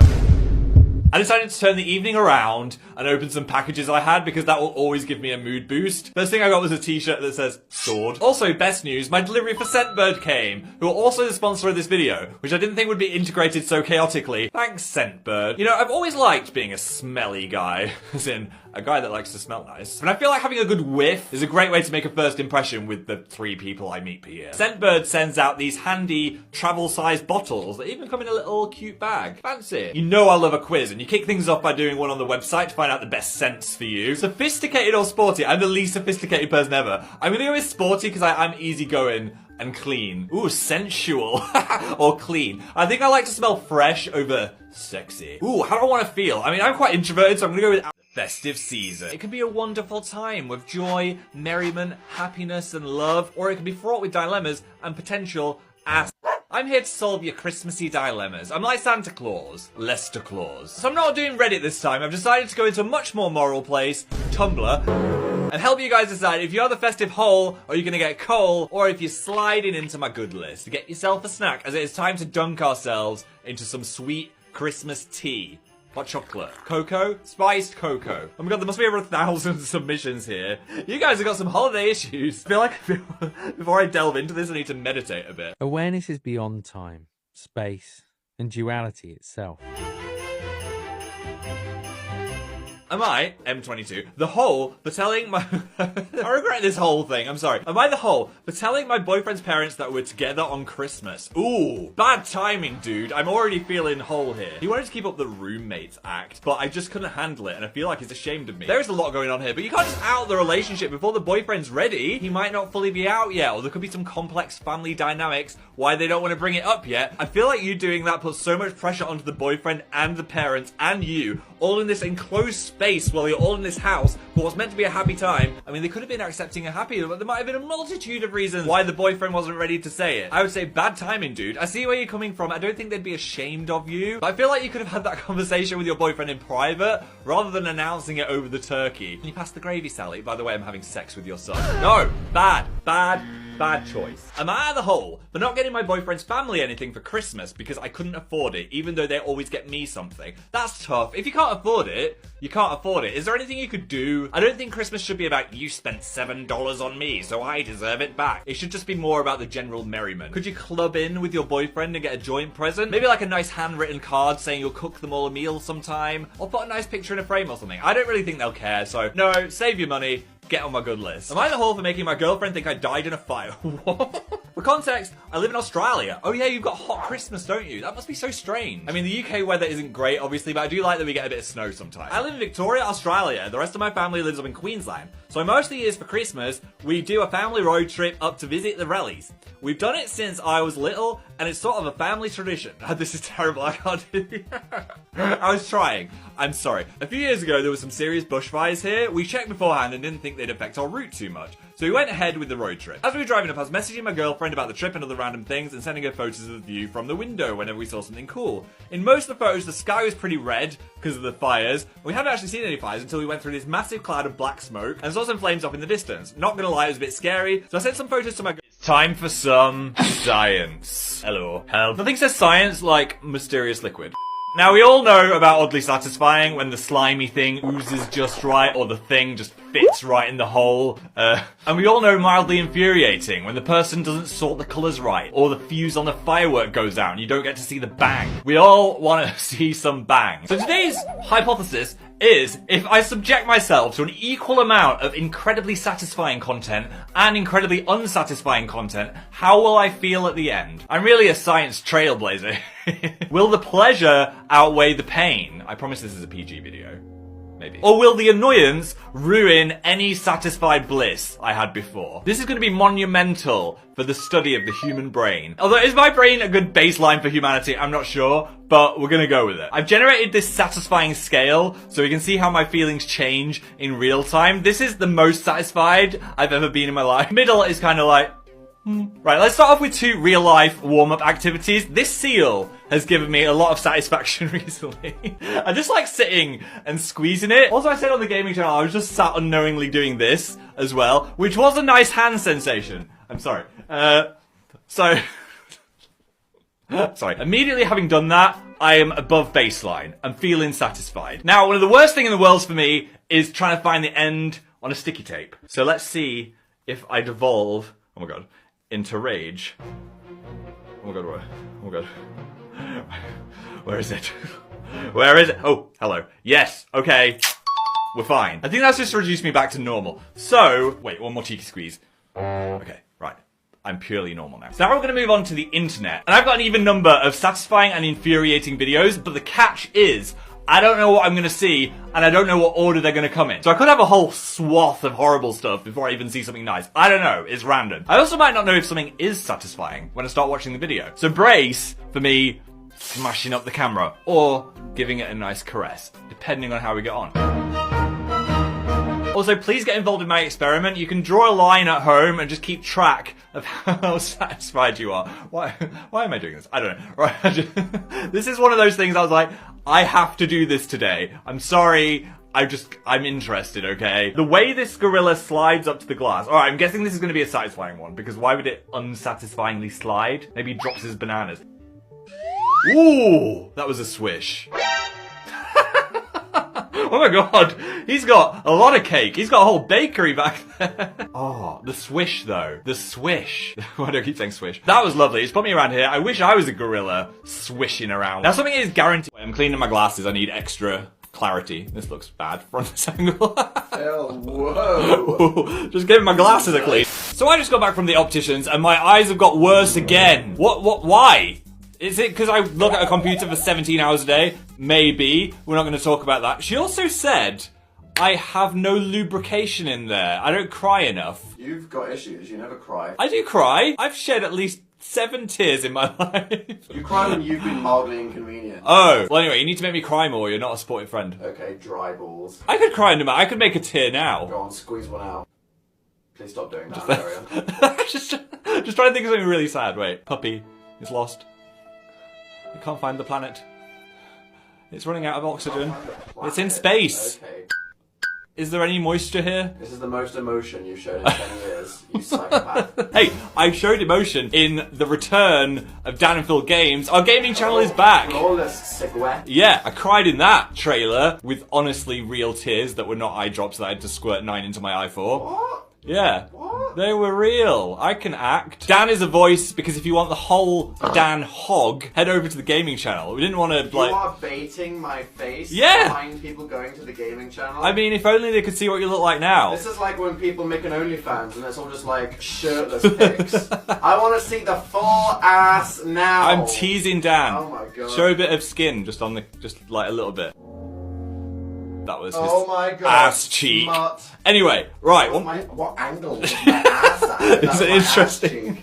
I decided to turn the evening around and open some packages I had because that will always give me a mood boost. First thing I got was a t-shirt that says sword. Also, best news, my delivery for Scentbird came, who are also the sponsor of this video, which I didn't think would be integrated so chaotically. Thanks, Scentbird. You know, I've always liked being a smelly guy, as in a guy that likes to smell nice. But I feel like having a good whiff is a great way to make a first impression with the 3 people I meet per year. Scentbird sends out these handy travel-sized bottles that even come in a little cute bag. Fancy. You know I love a quiz, and you kick things off by doing one on the website to find out the best scents for you. Sophisticated or sporty? I'm the least sophisticated person ever. I'm gonna go with sporty because I'm easygoing and clean. Ooh, sensual. Or clean. I think I like to smell fresh over sexy. Ooh, how do I want to feel? I mean, I'm quite introverted, so I'm gonna go with festive season. It can be a wonderful time with joy, merriment, happiness, and love, or it can be fraught with dilemmas and potential ass. I'm here to solve your Christmassy dilemmas. I'm like Santa Claus, Lester Claus. So I'm not doing Reddit this time. I've decided to go into a much more moral place, Tumblr, and help you guys decide if you're the festive hole, or you're gonna get coal, or if you're sliding into my good list. Get yourself a snack, as it is time to dunk ourselves into some sweet Christmas tea. Hot chocolate. Cocoa? Spiced cocoa. Oh my god, there must be over 1,000 submissions here. You guys have got some holiday issues. I feel like before I delve into this, I need to meditate a bit. Awareness is beyond time, space, and duality itself. Am I, M22, the hole for telling my... I regret this whole thing, I'm sorry. Am I the hole for telling my boyfriend's parents that we're together on Christmas? Ooh, bad timing, dude. I'm already feeling whole here. He wanted to keep up the roommates act, but I just couldn't handle it, and I feel like he's ashamed of me. There is a lot going on here, but you can't just out the relationship before the boyfriend's ready. He might not fully be out yet, or there could be some complex family dynamics why they don't want to bring it up yet. I feel like you doing that puts so much pressure onto the boyfriend and the parents and you, all in this enclosed space space while you're all in this house for what's meant to be a happy time. I mean, they could have been accepting a happy, but there might have been a multitude of reasons why the boyfriend wasn't ready to say it. I would say bad timing, dude. I see where you're coming from. I don't think they'd be ashamed of you, but I feel like you could have had that conversation with your boyfriend in private rather than announcing it over the turkey. Can you pass the gravy, Sally? By the way, I'm having sex with your son. No, bad choice. I'm out of the hole for not getting my boyfriend's family anything for Christmas because I couldn't afford it, even though they always get me something. That's tough. If you can't afford it, you can't afford it. Is there anything you could do? I don't think Christmas should be about you spent $7 on me, so I deserve it back. It should just be more about the general merriment. Could you club in with your boyfriend and get a joint present? Maybe like a nice handwritten card saying you'll cook them all a meal sometime, or put a nice picture in a frame or something. I don't really think they'll care, so no, save your money. Get on my good list. Am I in the hole for making my girlfriend think I died in a fire? What? For context, I live in Australia. Oh yeah, you've got hot Christmas, don't you? That must be so strange. I mean, the UK weather isn't great, obviously, but I do like that we get a bit of snow sometimes. I live in Victoria, Australia. The rest of my family lives up in Queensland. So most of the years for Christmas, we do a family road trip up to visit the Rellies. We've done it since I was little, and it's sort of a family tradition. This is terrible, I can't do it. I was trying. I'm sorry. A few years ago, there were some serious bushfires here. We checked beforehand and didn't think they'd affect our route too much. So we went ahead with the road trip. As we were driving up, I was messaging my girlfriend about the trip and other random things and sending her photos of the view from the window whenever we saw something cool. In most of the photos, the sky was pretty red because of the fires. We hadn't actually seen any fires until we went through this massive cloud of black smoke and saw some flames off in the distance. Not gonna lie, it was a bit scary. So I sent some photos to my Time for some science. Hello. Help. Nothing says science like mysterious liquid. Now, we all know about oddly satisfying when the slimy thing oozes just right or the thing just fits right in the hole. And we all know mildly infuriating when the person doesn't sort the colours right or the fuse on the firework goes out and you don't get to see the bang. We all want to see some bang. So today's hypothesis is if I subject myself to an equal amount of incredibly satisfying content and incredibly unsatisfying content, how will I feel at the end? I'm really a science trailblazer. Will the pleasure outweigh the pain? I promise this is a PG video. Maybe. Or will the annoyance ruin any satisfied bliss I had before? This is going to be monumental for the study of the human brain. Although, is my brain a good baseline for humanity? I'm not sure, but we're going to go with it. I've generated this satisfying scale so we can see how my feelings change in real time. This is the most satisfied I've ever been in my life. Middle is kind of like, Right, let's start off with 2 real-life warm-up activities. This seal has given me a lot of satisfaction recently. I just like sitting and squeezing it. Also, I said on the gaming channel, I was just sat unknowingly doing this as well, which was a nice hand sensation. I'm sorry. Sorry. Immediately having done that, I am above baseline. I'm feeling satisfied. Now, one of the worst things in the world for me is trying to find the end on a sticky tape. So let's see if I devolve, oh my god, into rage. Oh my god, where? Oh my god. Where is it? Where is it? Oh, hello. Yes, okay. We're fine. I think that's just reduced me back to normal. So, wait, one more cheeky squeeze. Okay, right. I'm purely normal now. So now we're going to move on to the internet. And I've got an even number of satisfying and infuriating videos, but the catch is, I don't know what I'm going to see, and I don't know what order they're going to come in. So I could have a whole swath of horrible stuff before I even see something nice. I don't know. It's random. I also might not know if something is satisfying when I start watching the video. So brace for me smashing up the camera or giving it a nice caress, depending on how we get on. Also, please get involved in my experiment. You can draw a line at home and just keep track of how satisfied you are. Why am I doing this? I don't know. Right? This is one of those things I was like, I have to do this today. I'm sorry. I'm interested, okay? The way this gorilla slides up to the glass. Alright, I'm guessing this is going to be a satisfying one, because why would it unsatisfyingly slide? Maybe he drops his bananas. Ooh, that was a swish. Oh my god, he's got a lot of cake. He's got a whole bakery back there. Oh, the swish though. The swish. Why do I keep saying swish? That was lovely. It's put me around here. I wish I was a gorilla swishing around. Now something is guaranteed. I'm cleaning my glasses. I need extra clarity. This looks bad from this angle. Whoa. Just giving my glasses a clean. So I just got back from the opticians and my eyes have got worse again. Why? Is it because I look at a computer for 17 hours a day? Maybe. We're not going to talk about that. She also said, I have no lubrication in there. I don't cry enough. You've got issues. You never cry. I do cry. I've shed at least 7 tears in my life. You cry when you've been mildly inconvenient. Oh, well anyway, you need to make me cry more, you're not a supportive friend. Okay, dry balls. I could cry no matter, I could make a tear now. Go on, squeeze one out. Please stop doing that, Ariel. just trying to think of something really sad. Wait, puppy is lost. It can't find the planet. It's running out of oxygen. It's in space. Okay. Is there any moisture here? This is the most emotion you've shown in 10 years, you psychopath. Hey, I showed emotion in the return of Dan and Phil Games. Our gaming channel is back. Flawless segue. Yeah, I cried in that trailer with honestly real tears that were not eye drops that I had to squirt 9 into my eye for. What? Yeah. What? They were real. I can act. Dan is a voice because if you want the whole Dan hog, head over to the gaming channel. We didn't want to like. You are baiting my face Yeah. behind people going to the gaming channel. I mean, if only they could see what you look like now. This is like when people make an OnlyFans and it's all just like shirtless pics. I want to see the full ass now. I'm teasing Dan. Oh my god. Show a bit of skin, just on the, just like a little bit. That was his oh my god. ass cheek. Smart. Anyway, right. What angle was my ass at? It's an interesting.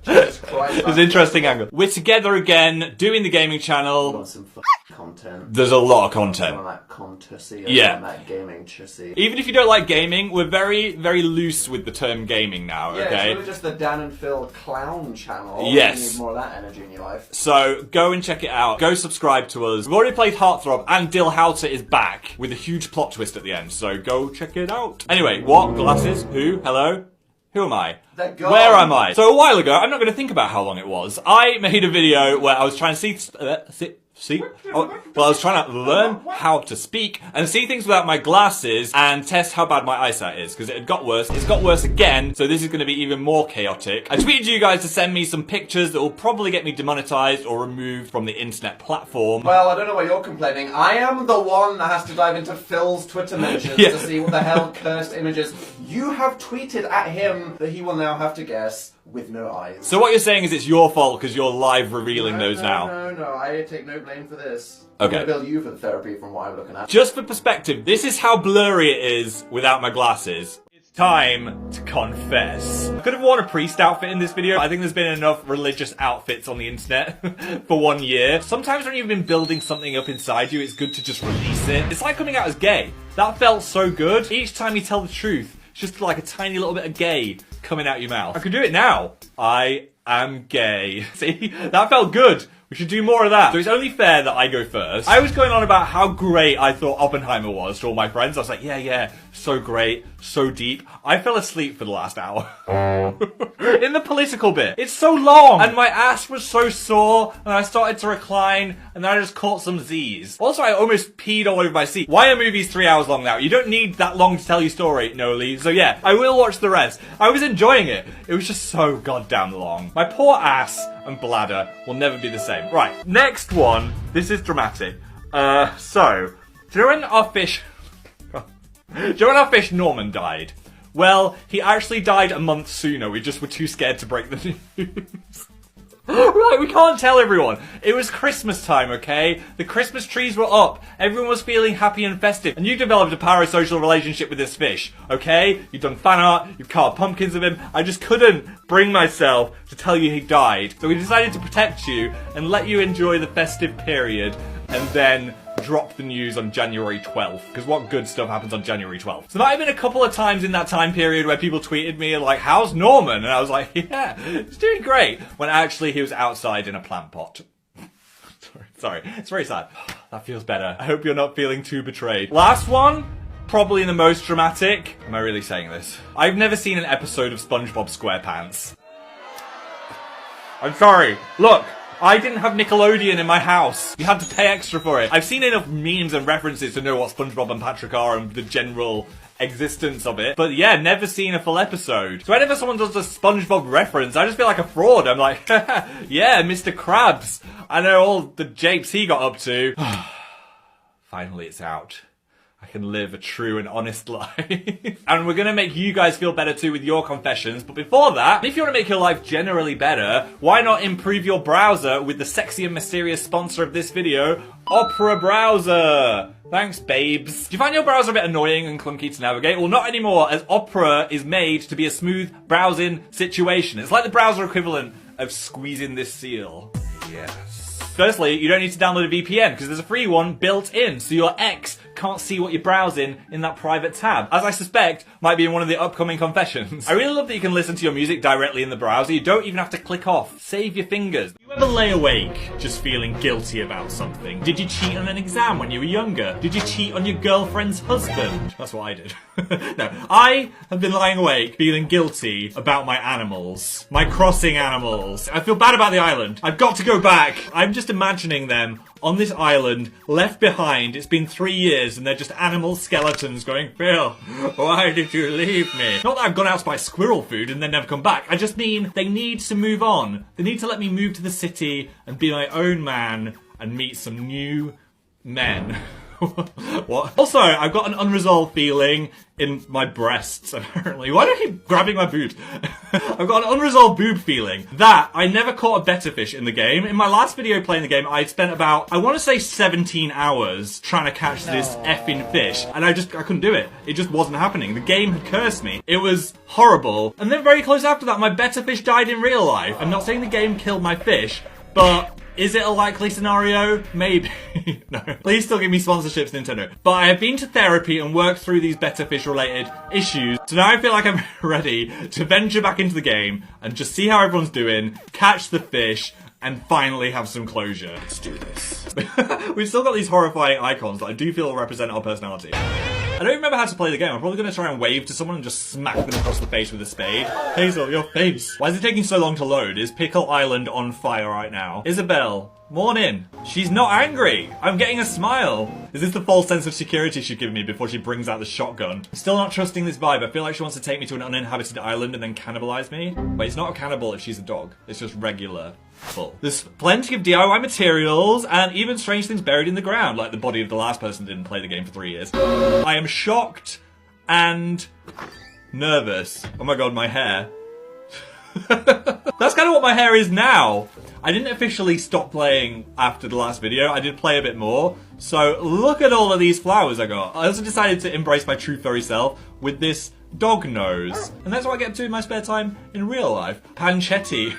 It's an interesting angle. We're together again, doing the gaming channel. Some content. There's a lot of content. That contussy, yeah. That gaming chussy. Even if you don't like gaming, we're very, very loose with the term gaming now, yeah, okay? it's really just the Dan and Phil clown channel. Yes. You need more of that energy in your life. So, go and check it out. Go subscribe to us. We've already played Heartthrob, and Dill Houter is back with a huge plot twist at the end, so go check it out. Anyway, what? Glasses? Who? Hello? Who am I? Where am I? So a while ago, I'm not going to think about how long it was, I made a video where I was trying to I was trying to learn how to speak and see things without my glasses and test how bad my eyesight is, because it had got worse. It's got worse again, so this is going to be even more chaotic. I tweeted you guys to send me some pictures that will probably get me demonetized or removed from the internet platform. Well, I don't know why you're complaining. I am the one that has to dive into Phil's Twitter mentions to see what the hell cursed images. You have tweeted at him that he will now have to guess with no eyes. So what you're saying is it's your fault because you're live revealing those now. No, I take no blame for this. Okay. I'm gonna bill you for the therapy from what I'm looking at. Just for perspective, this is how blurry it is without my glasses. It's time to confess. I could have worn a priest outfit in this video. I think there's been enough religious outfits on the internet for 1 year. Sometimes when you've been building something up inside you, it's good to just release it. It's like coming out as gay. That felt so good. Each time you tell the truth, it's just like a tiny little bit of gay coming out your mouth. I could do it now. I am gay. See? That felt good. We should do more of that. So it's only fair that I go first. I was going on about how great I thought Oppenheimer was to all my friends. I was like, yeah, so great, so deep. I fell asleep for the last hour. In the political bit. It's so long. And my ass was so sore, and I started to recline, and then I just caught some Z's. Also, I almost peed all over my seat. Why are movies 3 hours long now? You don't need that long to tell your story, Noli. So yeah, I will watch the rest. I was enjoying it. It was just so goddamn long. My poor ass and bladder will never be the same. Right, next one. This is dramatic. So, do you know when our fish... do you know when our fish Norman died? Well, he actually died a month sooner. We just were too scared to break the news. Right, we can't tell everyone. It was Christmas time, okay? The Christmas trees were up. Everyone was feeling happy and festive. And you developed a parasocial relationship with this fish, okay? You've done fan art, you've carved pumpkins of him. I just couldn't bring myself to tell you he died. So we decided to protect you and let you enjoy the festive period and then drop the news on January 12th. Because what good stuff happens on January 12th? So there might have been a couple of times in that time period where people tweeted me like, how's Norman? And I was like, yeah, he's doing great. When actually he was outside in a plant pot. Sorry, it's very sad. That feels better. I hope you're not feeling too betrayed. Last one, probably the most dramatic. Am I really saying this? I've never seen an episode of SpongeBob SquarePants. I'm sorry. Look. I didn't have Nickelodeon in my house. You had to pay extra for it. I've seen enough memes and references to know what SpongeBob and Patrick are and the general existence of it. But yeah, never seen a full episode. So whenever someone does a SpongeBob reference, I just feel like a fraud. I'm like, yeah, Mr. Krabs. I know all the japes he got up to. Finally, it's out. I can live a true and honest life. And we're gonna make you guys feel better too with your confessions. But before that, if you want to make your life generally better, why not improve your browser with the sexy and mysterious sponsor of this video, Opera Browser. Thanks, babes. Do you find your browser a bit annoying and clunky to navigate? Well, not anymore, as Opera is made to be a smooth browsing situation. It's like the browser equivalent of squeezing this seal. Yes. Firstly, you don't need to download a VPN because there's a free one built in, so your ex can't see what you're browsing in that private tab, as I suspect might be in one of the upcoming confessions. I really love that you can listen to your music directly in the browser. You don't even have to click off. Save your fingers. Do you ever lay awake just feeling guilty about something? Did you cheat on an exam when you were younger? Did you cheat on your girlfriend's husband? That's what I did. No, I have been lying awake feeling guilty about my animals. My crossing animals. I feel bad about the island. I've got to go back. I'm just imagining them on this island, left behind. It's been 3 years and they're just animal skeletons going, Phil, why did you leave me? Not that I've gone out to buy squirrel food and then never come back. I just mean they need to move on. They need to let me move to the city and be my own man and meet some new men. What? Also, I've got an unresolved feeling in my breasts, apparently. Why do I keep grabbing my boobs? I've got an unresolved boob feeling that I never caught a better fish in the game. In my last video playing the game, I spent about, I want to say 17 hours trying to catch this effing fish. And I couldn't do it. It just wasn't happening. The game had cursed me. It was horrible. And then very close after that, my better fish died in real life. I'm not saying the game killed my fish, but is it a likely scenario? Maybe. No. Please still give me sponsorships, Nintendo. But I have been to therapy and worked through these better fish related issues. So now I feel like I'm ready to venture back into the game and just see how everyone's doing, catch the fish, and finally have some closure. Let's do this. We've still got these horrifying icons that I do feel represent our personality. I don't remember how to play the game. I'm probably going to try and wave to someone and just smack them across the face with a spade. Hazel, your face. Why is it taking so long to load? Is Pickle Island on fire right now? Isabel, morning. She's not angry. I'm getting a smile. Is this the false sense of security she's given me before she brings out the shotgun? I'm still not trusting this vibe. I feel like she wants to take me to an uninhabited island and then cannibalize me. Wait, it's not a cannibal if she's a dog. It's just regular. Full. There's plenty of DIY materials and even strange things buried in the ground, like the body of the last person who didn't play the game for 3 years. I am shocked and nervous. Oh my god, my hair. That's kind of what my hair is now. I didn't officially stop playing after the last video. I did play a bit more. So look at all of these flowers I got. I also decided to embrace my true furry self with this dog nose. And that's what I get up to in my spare time in real life. Panchetti.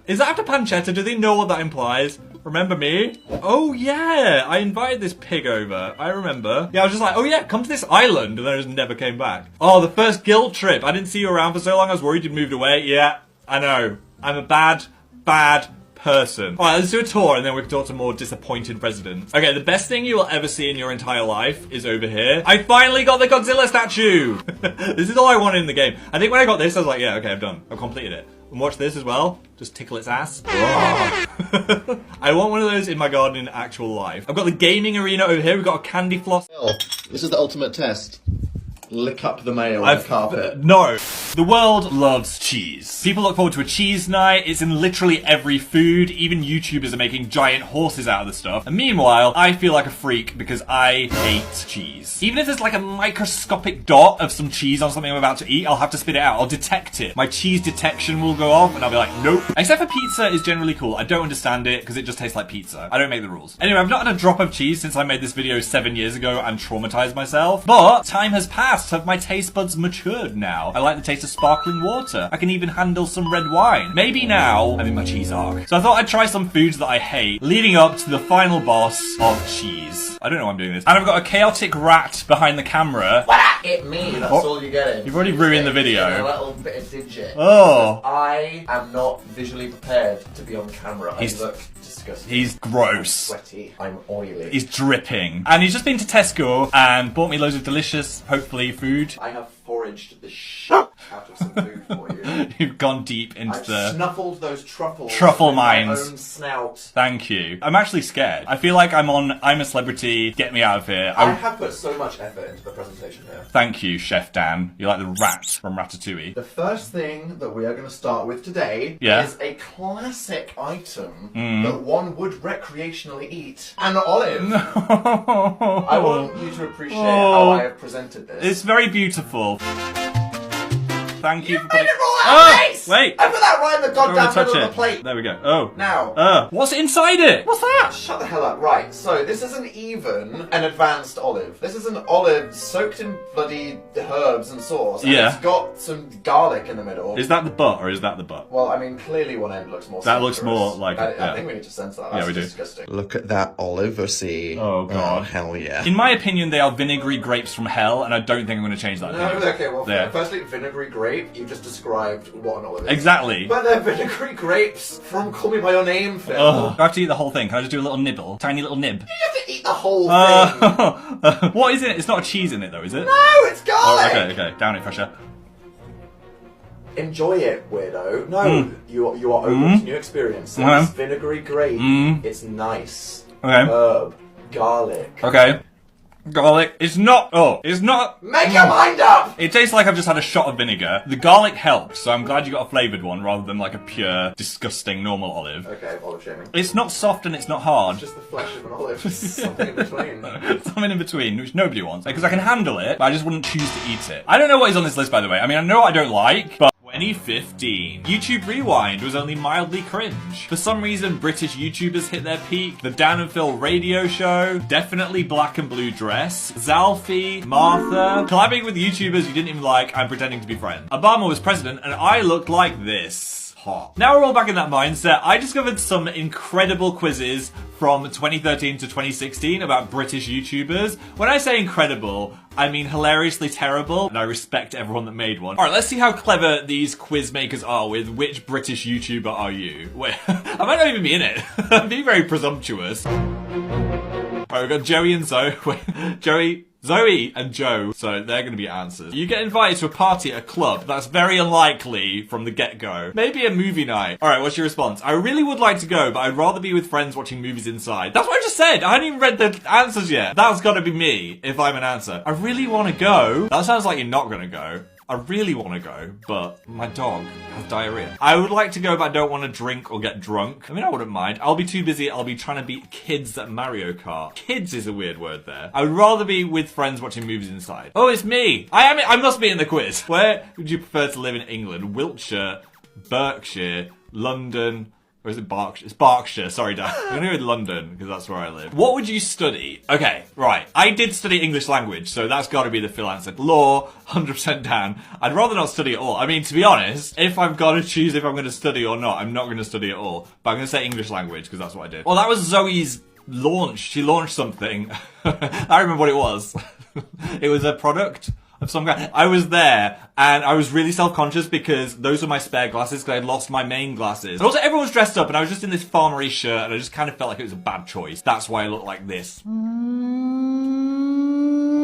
Is that after pancetta? Do they know what that implies? Remember me? Oh yeah, I invited this pig over. I remember. Yeah, I was just like, oh yeah, come to this island, and then I just never came back. Oh, the first guilt trip. I didn't see you around for so long, I was worried you'd moved away. Yeah, I know. I'm a bad person. Alright, let's do a tour and then we can talk to more disappointed residents. Okay, the best thing you will ever see in your entire life is over here. I finally got the Godzilla statue! This is all I wanted in the game. I think when I got this, I was like, yeah, okay, I'm done. I've completed it. And watch this as well. Just tickle its ass. I want one of those in my garden in actual life. I've got the gaming arena over here. We've got a candy floss. This is the ultimate test. Lick up the mail on the carpet. No. The world loves cheese. People look forward to a cheese night. It's in literally every food. Even YouTubers are making giant horses out of the stuff. And meanwhile, I feel like a freak because I hate cheese. Even if there's like a microscopic dot of some cheese on something I'm about to eat, I'll have to spit it out. I'll detect it. My cheese detection will go off and I'll be like, nope. Except for pizza is generally cool. I don't understand it because it just tastes like pizza. I don't make the rules. Anyway, I've not had a drop of cheese since I made this video 7 years ago and traumatized myself. But time has passed. Have my taste buds matured now? I like the taste of sparkling water. I can even handle some red wine. Maybe now I'm in my cheese arc. So I thought I'd try some foods that I hate, leading up to the final boss of cheese. I don't know why I'm doing this. And I've got a chaotic rat behind the camera. It me, that's all you get. You've already ruined the video. A little bit of digit. Oh. I am not visually prepared to be on camera. I look disgusting. He's gross. I'm sweaty. I'm oily. He's dripping. And he's just been to Tesco and bought me loads of delicious, hopefully, food. I have foraged the shit out of some food for you. You've gone deep into I've snuffled those truffles. Truffle with mines. My own snout. Thank you. I'm actually scared. I feel like I'm a Celebrity, get me out of here. I have put so much effort into the presentation here. Thank you, Chef Dan. You're like the rat from Ratatouille. The first thing that we are going to start with today is a classic item that one would recreationally eat. An olive. I want you to appreciate how I have presented this. It's very beautiful. Thank you for made putting it roll out of place! Wait. I put that right in the Don't goddamn touch middle of it. the plate. There we go. Oh. Now. What's inside it? What's that? Shut the hell up. Right, so this isn't even an advanced olive. This is an olive soaked in bloody herbs and sauce. And Yeah. it's got some garlic in the middle. Is that the butt or is that the butt? Well, I mean, clearly one end looks more That looks sulphurous. more like it, yeah. I think we need to censor that. Yeah, That's we do. disgusting. Look at that olive, see. Oh, God. Hell yeah. In my opinion, they are vinegary grapes from hell, and I don't think I'm going to change that. No, opinion. okay, well, There. firstly, vinegary grape, you just described what an olive is. Exactly. But they're vinegary grapes from Call Me By Your Name film. Oh, I have to eat the whole thing. Can I just do a little nibble? Tiny little nib. You have to eat the whole thing. What is in it? It's not a cheese in it, though, is it? No, it's garlic! Oh, okay. Down it, Fresher. Enjoy it, weirdo. No, you are open to new experiences. Mm. Vinegary grape, Mm. it's nice. Okay. Herb, garlic. Okay. Garlic. It's not. Oh, it's not. Make your mind up! It tastes like I've just had a shot of vinegar. The garlic helps, so I'm glad you got a flavoured one rather than like a pure, disgusting normal olive. Okay, olive shaming. It's not soft and it's not hard. Just the flesh of an olive. Something in between. Something in between, which nobody wants. Because I can handle it, but I just wouldn't choose to eat it. I don't know what is on this list, by the way. I mean, I know what I don't like, but 2015. YouTube Rewind was only mildly cringe. For some reason, British YouTubers hit their peak. The Dan and Phil radio show, definitely Black and Blue Dress, Zalfie, Martha, collabing with YouTubers you didn't even like and pretending to be friends. Obama was president and I looked like this. Hot. Now we're all back in that mindset. I discovered some incredible quizzes from 2013 to 2016 about British YouTubers. When I say incredible, I mean hilariously terrible, and I respect everyone that made one. Alright, let's see how clever these quiz makers are with which British YouTuber are you. Wait, I might not even be in it. I'm being very presumptuous. Alright, we've got Joey and Zoe. Zoe and Joe, so they're going to be answers. You get invited to a party at a club. That's very unlikely from the get-go. Maybe a movie night. Alright, what's your response? I really would like to go, but I'd rather be with friends watching movies inside. That's what I just said. I hadn't even read the answers yet. That's got to be me, if I'm an answer. I really want to go. That sounds like you're not going to go. I really want to go, but my dog has diarrhea. I would like to go, but I don't want to drink or get drunk. I mean, I wouldn't mind. I'll be too busy. I'll be trying to beat kids at Mario Kart. Kids is a weird word there. I would rather be with friends watching movies inside. Oh, it's me. I must be in the quiz. Where would you prefer to live in England? Wiltshire, Berkshire, London, or is it Berkshire? It's Berkshire, sorry Dan. I'm gonna go with London, because that's where I live. What would you study? Okay, right. I did study English language, so that's gotta be the Phil answer. Law, 100% Dan. I'd rather not study at all. I mean, to be honest, if I've gotta choose if I'm gonna study or not, I'm not gonna study at all. But I'm gonna say English language, because that's what I did. Well, that was Zoe's launch. She launched something. I remember what it was. It was a product of some kind. I was there and I was really self-conscious because those were my spare glasses because I had lost my main glasses. And also everyone was dressed up and I was just in this farmery shirt and I just kind of felt like it was a bad choice. That's why I look like this.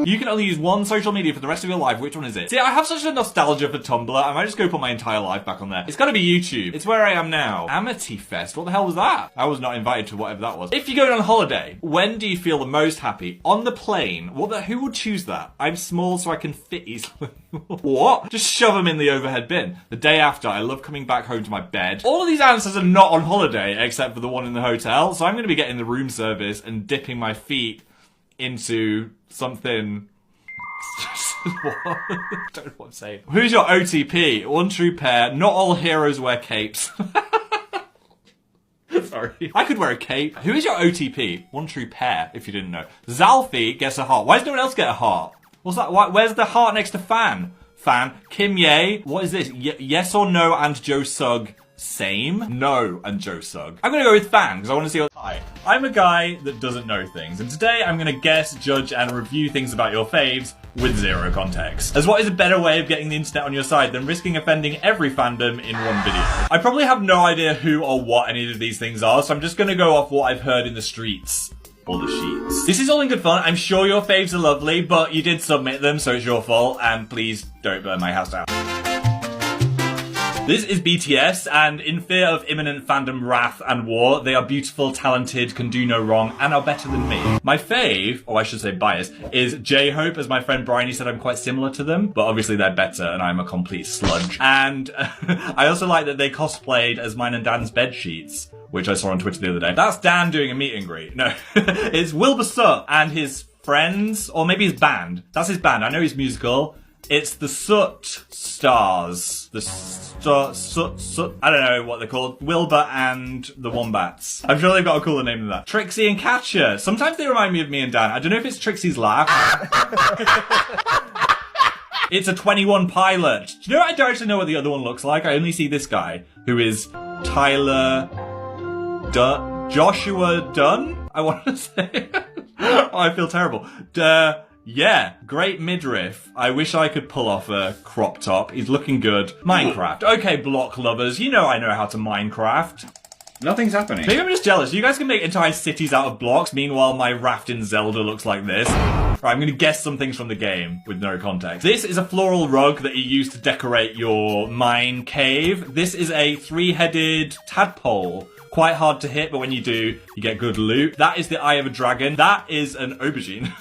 You can only use one social media for the rest of your life. Which one is it? See, I have such a nostalgia for Tumblr. I might just go put my entire life back on there. It's gotta be YouTube. It's where I am now. Amity Fest. What the hell was that? I was not invited to whatever that was. If you're going on holiday, when do you feel the most happy? On the plane. Who would choose that? I'm small so I can fit easily. What? Just shove them in the overhead bin. The day after, I love coming back home to my bed. All of these answers are not on holiday except for the one in the hotel. So I'm gonna be getting the room service and dipping my feet into something. What? I don't know what I'm saying. Who's your OTP? One true pair. Not all heroes wear capes. Sorry. I could wear a cape. Who is your OTP? One true pair, if you didn't know. Zalfie gets a heart. Why does no one else get a heart? What's that? Where's the heart next to Fan? Fan. Kim Ye. What is this? Yes or no and Joe Sugg. Same? No and Joe Sugg. I'm gonna go with Fan because I want to see what. Hi. I'm a guy that doesn't know things, and today I'm gonna guess, judge, and review things about your faves with zero context. As what is a better way of getting the internet on your side than risking offending every fandom in one video? I probably have no idea who or what any of these things are, so I'm just gonna go off what I've heard in the streets. Or the sheets. This is all in good fun. I'm sure your faves are lovely, but you did submit them, so it's your fault, and please don't burn my house down. This is BTS, and in fear of imminent fandom wrath and war, they are beautiful, talented, can do no wrong, and are better than me. My fave, or I should say bias, is J-Hope, as my friend Bryony said I'm quite similar to them, but obviously they're better, and I'm a complete sludge. And I also like that they cosplayed as mine and Dan's bed sheets, which I saw on Twitter the other day. That's Dan doing a meet and greet. No, it's Wilbur Sut and his friends, or maybe his band. That's his band. I know he's musical. It's the Soot Stars. The Soot. I don't know what they're called. Wilbur and the Wombats. I'm sure they've got a cooler name than that. Trixie and Katya. Sometimes they remind me of me and Dan. I don't know if it's Trixie's laugh. It's a 21 Pilot. Do you know, I don't actually know what the other one looks like. I only see this guy, who is Tyler Joshua Dunn, I want to say. Oh, I feel terrible. Yeah, great midriff. I wish I could pull off a crop top. He's looking good. Minecraft. Okay, block lovers, you know I know how to Minecraft. Nothing's happening. Maybe I'm just jealous. You guys can make entire cities out of blocks. Meanwhile, my raft in Zelda looks like this. Right, I'm going to guess some things from the game with no context. This is a floral rug that you use to decorate your mine cave. This is a 3-headed tadpole. Quite hard to hit, but when you do, you get good loot. That is the Eye of a Dragon. That is an aubergine.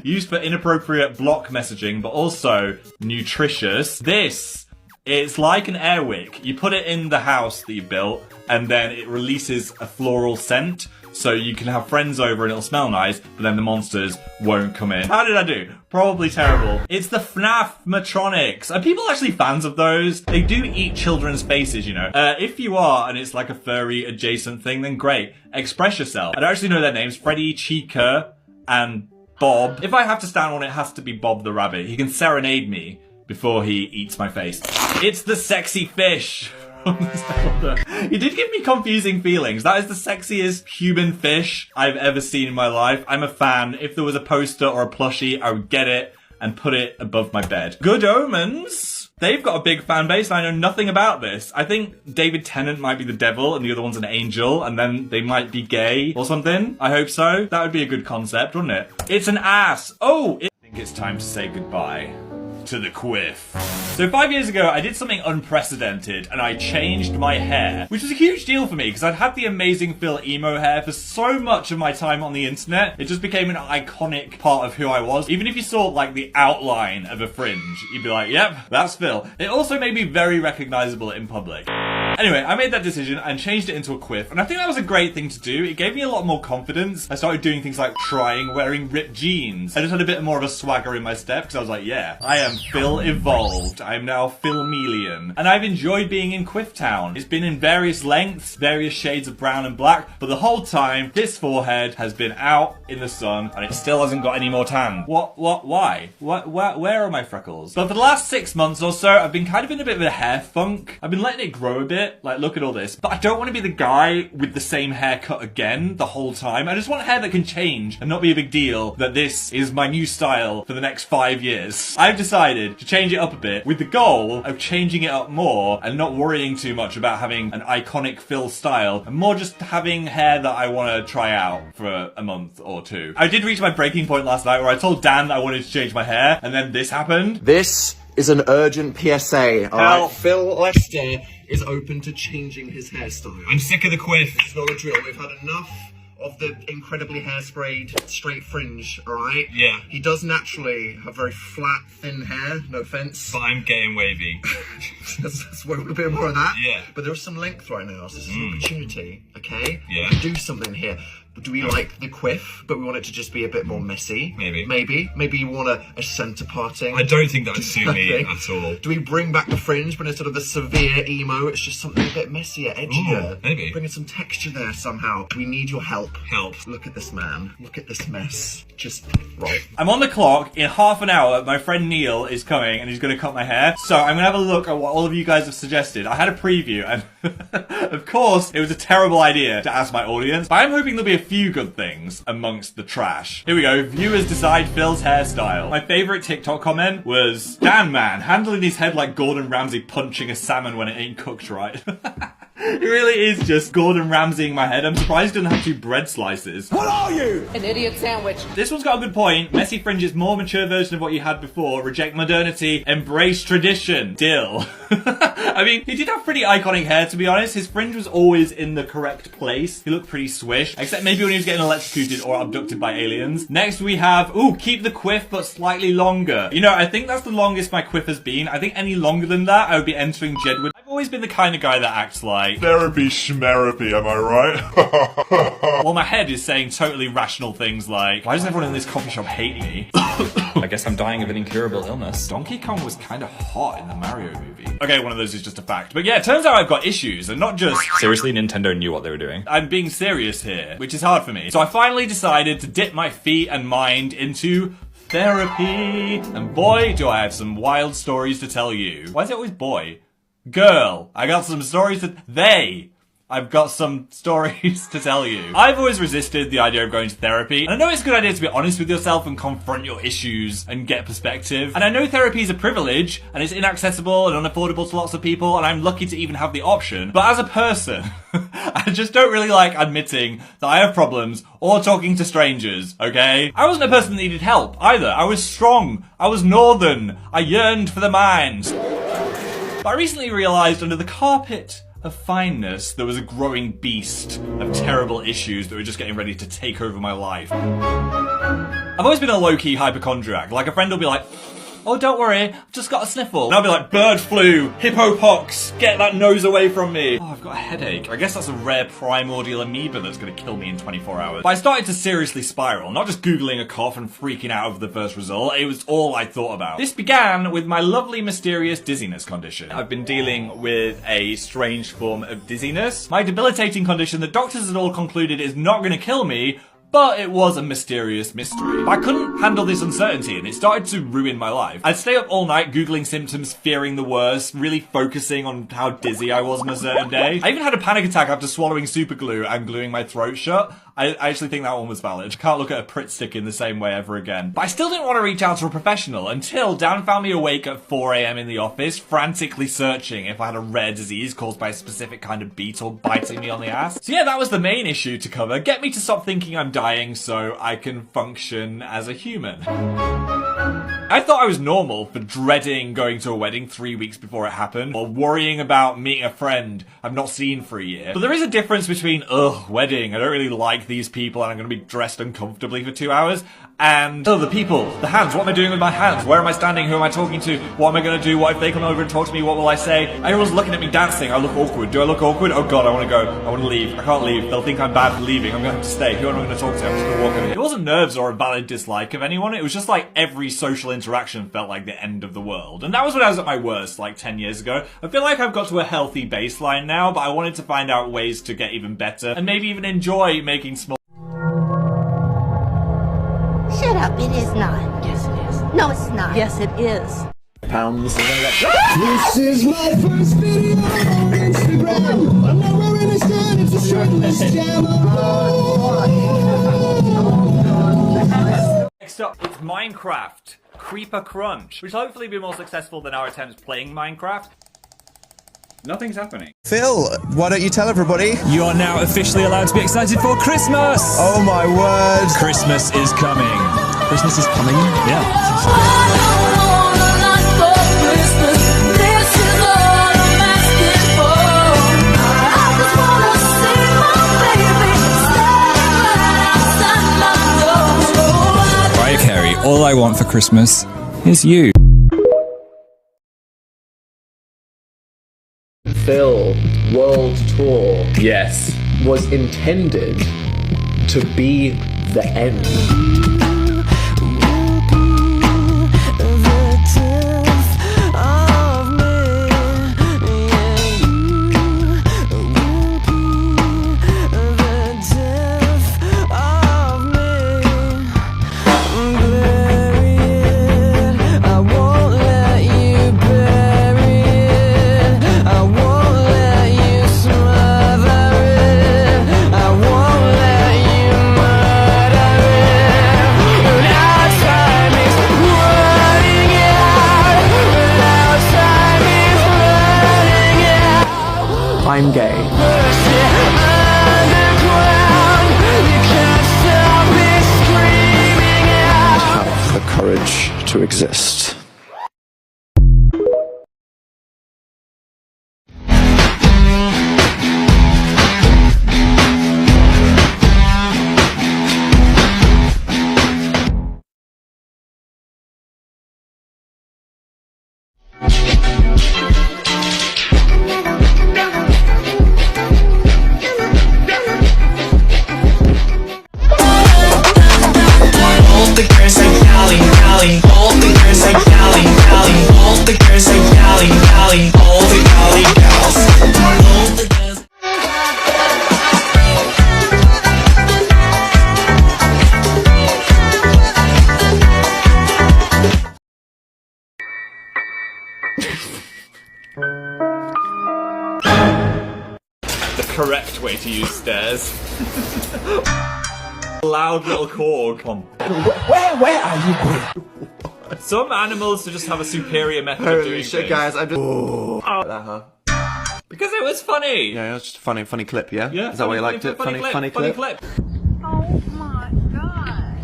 Used for inappropriate block messaging, but also nutritious. This, it's like an airwick. You put it in the house that you built, and then it releases a floral scent. So you can have friends over and it'll smell nice, but then the monsters won't come in. How did I do? Probably terrible. It's the FNAF Matronics. Are people actually fans of those? They do eat children's faces, you know. If you are, and it's like a furry adjacent thing, then great. Express yourself. I don't actually know their names. Freddy, Chica, and Bob. If I have to stand on it, has to be Bob the Rabbit. He can serenade me before he eats my face. It's the sexy fish. You did give me confusing feelings. That is the sexiest human fish I've ever seen in my life. I'm a fan. If there was a poster or a plushie, I would get it and put it above my bed. Good Omens. They've got a big fan base, and I know nothing about this. I think David Tennant might be the devil, and the other one's an angel, and then they might be gay or something. I hope so. That would be a good concept, wouldn't it? It's an ass. Oh, I think it's time to say goodbye to the quiff. So 5 years ago, I did something unprecedented, and I changed my hair, which was a huge deal for me because I'd had the amazing Phil emo hair for so much of my time on the internet. It just became an iconic part of who I was. Even if you saw like the outline of a fringe, you'd be like, yep, that's Phil. It also made me very recognizable in public. Anyway, I made that decision and changed it into a quiff, and I think that was a great thing to do. It gave me a lot more confidence. I started doing things like trying wearing ripped jeans. I just had a bit more of a swagger in my step because I was like, yeah, I am Phil evolved. I'm now Philmelian. And I've enjoyed being in Quiff Town. It's been in various lengths, various shades of brown and black, but the whole time, this forehead has been out in the sun and it still hasn't got any more tan. Why? Where are my freckles? But for the last 6 months or so, I've been kind of in a bit of a hair funk. I've been letting it grow a bit. Like, look at all this. But I don't want to be the guy with the same haircut again the whole time. I just want hair that can change and not be a big deal that this is my new style for the next 5 years. I've decided to change it up a bit with the goal of changing it up more and not worrying too much about having an iconic Phil style and more just having hair that I want to try out for a month or two. I did reach my breaking point last night where I told Dan that I wanted to change my hair and then this happened. This is an urgent PSA. Alright, Phil Lester is open to changing his hairstyle. I'm sick of the quiff. It's not a drill. We've had enough of the incredibly hairsprayed straight fringe, alright? Yeah. He does naturally have very flat, thin hair, no offence. But I'm gay and wavy. Let's work a bit more of that. Yeah. But there's some length right now, so this is an opportunity, okay? Yeah. We can do something here. Do we like the quiff, but we want it to just be a bit more messy? Maybe. Maybe you want a centre parting. I don't think that would suit me at all. Do we bring back the fringe, but instead of the severe emo, it's just something a bit messier, edgier? Ooh, maybe. Bringing some texture there somehow. We need your help. Look at this man. Look at this mess. Just right. I'm on the clock. In half an hour, my friend Neil is coming and he's going to cut my hair. So I'm going to have a look at what all of you guys have suggested. I had a preview and of course it was a terrible idea to ask my audience. But I'm hoping there'll be a few good things amongst the trash. Here we go. Viewers decide Phil's hairstyle. My favourite TikTok comment was, Dan man, handling his head like Gordon Ramsay punching a salmon when it ain't cooked right. It really is just Gordon Ramsaying my head. I'm surprised he doesn't have 2 bread slices. What are you? An idiot sandwich. This one's got a good point. Messy fringe is more mature version of what you had before. Reject modernity. Embrace tradition. Dill. I mean, he did have pretty iconic hair, to be honest. His fringe was always in the correct place. He looked pretty swish. Except maybe when he was getting electrocuted or abducted by aliens. Next we have, keep the quiff but slightly longer. You know, I think that's the longest my quiff has been. I think any longer than that, I would be entering Jedward. I've always been the kind of guy that acts like therapy schmerapy, am I right? Well, my head is saying totally rational things like, why does everyone in this coffee shop hate me? I guess I'm dying of an incurable illness. Donkey Kong was kind of hot in the Mario movie. Okay, one of those is just a fact. But yeah, it turns out I've got issues, and not just... Seriously, Nintendo knew what they were doing. I'm being serious here, which is hard for me. So I finally decided to dip my feet and mind into therapy. And boy, do I have some wild stories to tell you. Why is it always boy? Girl. I got some stories to... I've got some stories to tell you. I've always resisted the idea of going to therapy, and I know it's a good idea to be honest with yourself and confront your issues and get perspective. And I know therapy is a privilege, and it's inaccessible and unaffordable to lots of people, and I'm lucky to even have the option. But as a person, I just don't really like admitting that I have problems or talking to strangers, okay? I wasn't a person that needed help either. I was strong. I was northern. I yearned for the mines. But I recently realized under the carpet of fineness, there was a growing beast of terrible issues that were just getting ready to take over my life. I've always been a low-key hypochondriac. Like, a friend will be like, oh, don't worry, I've just got a sniffle. And I'll be like, bird flu, hippopox, get that nose away from me. Oh, I've got a headache. I guess that's a rare primordial amoeba that's gonna kill me in 24 hours. But I started to seriously spiral, not just Googling a cough and freaking out over the first result. It was all I thought about. This began with my lovely, mysterious dizziness condition. I've been dealing with a strange form of dizziness. My debilitating condition that doctors had all concluded is not gonna kill me, but it was a mysterious mystery. I couldn't handle this uncertainty, and it started to ruin my life. I'd stay up all night Googling symptoms, fearing the worst, really focusing on how dizzy I was on a certain day. I even had a panic attack after swallowing super glue and gluing my throat shut. I actually think that one was valid. I can't look at a Pritt stick in the same way ever again. But I still didn't want to reach out to a professional until Dan found me awake at 4 AM in the office, frantically searching if I had a rare disease caused by a specific kind of beetle biting me on the ass. So yeah, that was the main issue to cover. Get me to stop thinking I'm dying so I can function as a human. I thought I was normal for dreading going to a wedding 3 weeks before it happened, or worrying about meeting a friend I've not seen for a year. But there is a difference between, wedding, I don't really like these people and I'm gonna be dressed uncomfortably for 2 hours, and, the people, the hands, what am I doing with my hands? Where am I standing? Who am I talking to? What am I gonna do? What if they come over and talk to me? What will I say? Everyone's looking at me dancing. I look awkward. Do I look awkward? Oh god, I wanna go. I wanna leave. I can't leave. They'll think I'm bad for leaving. I'm gonna have to stay. Who am I gonna talk to? I'm just gonna walk over. It wasn't nerves or a valid dislike of anyone. It was just like every social interaction felt like the end of the world. And that was when I was at my worst, like 10 years ago. I feel like I've got to a healthy baseline now, but I wanted to find out ways to get even better and maybe even enjoy making small... Shut up, it is not. Yes, it is. No, it's not. Yes, it is. Pounds. This is my first video on Instagram. I'm not wearing a shirt, it's a shirtless jam. Next up, it's Minecraft Creeper Crunch, which will hopefully be more successful than our attempts playing Minecraft. Nothing's happening. Phil, why don't you tell everybody? You are now officially allowed to be excited for Christmas! Oh my word! Christmas is coming. Christmas is coming? Yeah. Mariah Carey, all I want for Christmas is you. Phil World Tour, Yes. was intended to be the end. I'm gay. Have the courage to exist. The girls like Callie, The correct way to use stairs. Loud little korg. Where are you going? Some animals just have a superior method of Holy doing shit, things. guys! I'm just. Oh. Because it was funny. Yeah, it's just a funny clip. Yeah. Yeah. Is that why you liked it? Funny clip. Oh my god.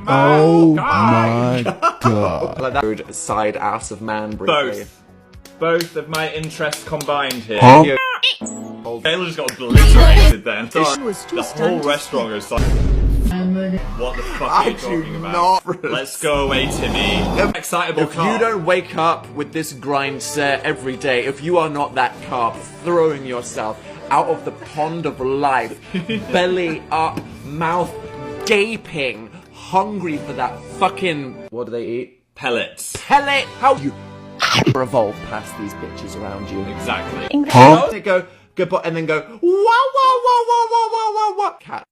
Oh my god. Like that side ass of man briefly. Both of my interests combined here. Huh? Taylor just got obliterated then. She was too The whole stunned. restaurant goes like, what the fuck are you talking about? Not. Let's go away, Timmy. Excitable If you don't wake up with this grind set every day, if you are not that carp throwing yourself out of the pond of life, belly up, mouth gaping, hungry for that fucking... What do they eat? Pellets. Pellet! How you revolve past these bitches around you? Exactly. Huh? They go, goodbye, and then go, wah, wah, wah, wah, wah, wah, wah, wah. Cat.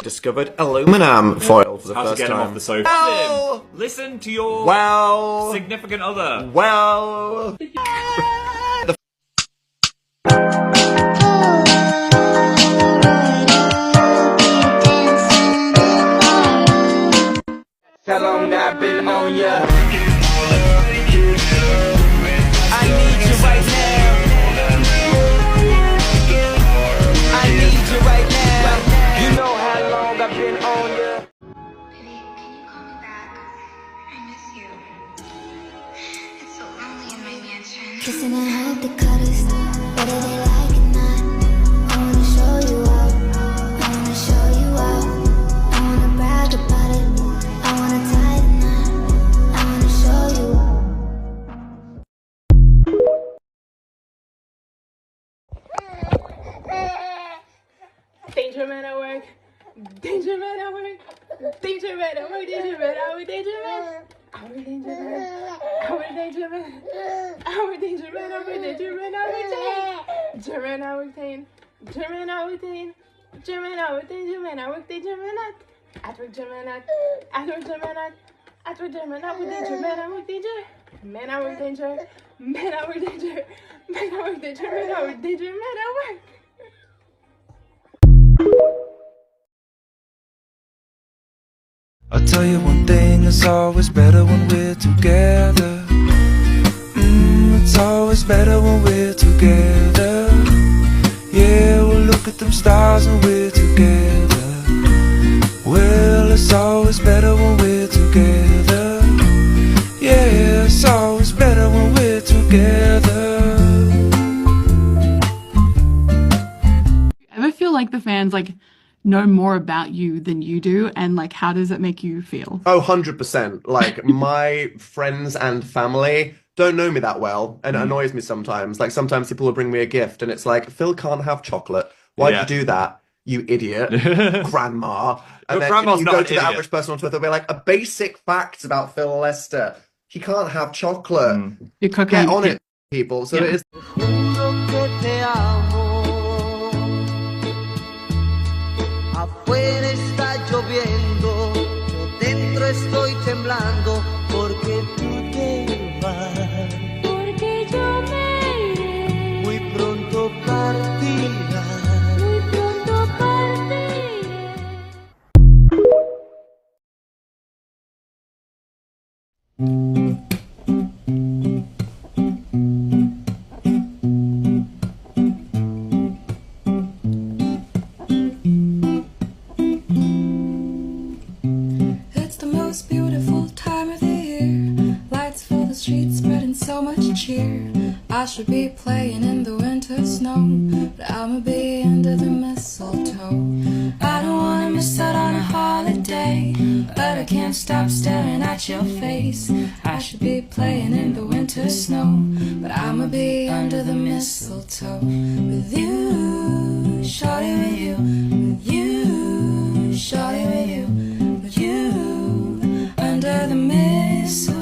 Discovered aluminum foil for the How to first get him time. off the sofa. Well, Listen to your well, significant other. well. How long I've been on ya? I need you right now. I need you right now. You know how long I've been on ya. Baby, can you call me back? I miss you. It's so lonely in my mansion. Kissing and hope they cut us, whether they like it or not. I wanna show you out, I wanna show you out. I wanna brag about it, I wanna tie the knot. I wanna show you out. Danger man at work. Danger man at work. Danger man at work. Danger man at work. Danger man. Our danger man. Our danger man. Our danger man. Our danger man. Our German our thing. German our thing. German our danger man. Our danger man. At work German at. At work German at. At work German at. With danger man. Our danger. Man our danger. Man our danger. Man our danger. Man our danger man at work. I'll tell you one thing, it's always better when we're together. It's always better when we're together. Yeah, we'll look at them stars when we're together. Well, it's always better when we're together. Yeah, it's always better when we're together. Ever feel like the fans know more about you than you do, and how does it make you feel? Oh, 100%. Like, my friends and family don't know me that well, and it annoys me sometimes. Like, sometimes people will bring me a gift, and it's like, Phil can't have chocolate. Why'd you do that, you idiot? Grandma. And then grandma's you not go an to the idiot. average person on Twitter, they'll be like, a basic fact about Phil Lester. He can't have chocolate. You're cooking. Get on it, people. So it is... Afuera está lloviendo, yo dentro estoy temblando, porque tú te vas. Porque yo me iré. Muy pronto partirás. Muy pronto partiré. It's the most beautiful time of the year. Lights fill the streets, spreading so much cheer. I should be playing in the winter snow, but I'ma be under the mistletoe. I don't wanna miss out on a holiday, but I can't stop staring at your face. I should be playing in the winter snow, but I'ma be under the mistletoe with you, shawty, with you, with you, shawty, with you, with you, under the mistletoe.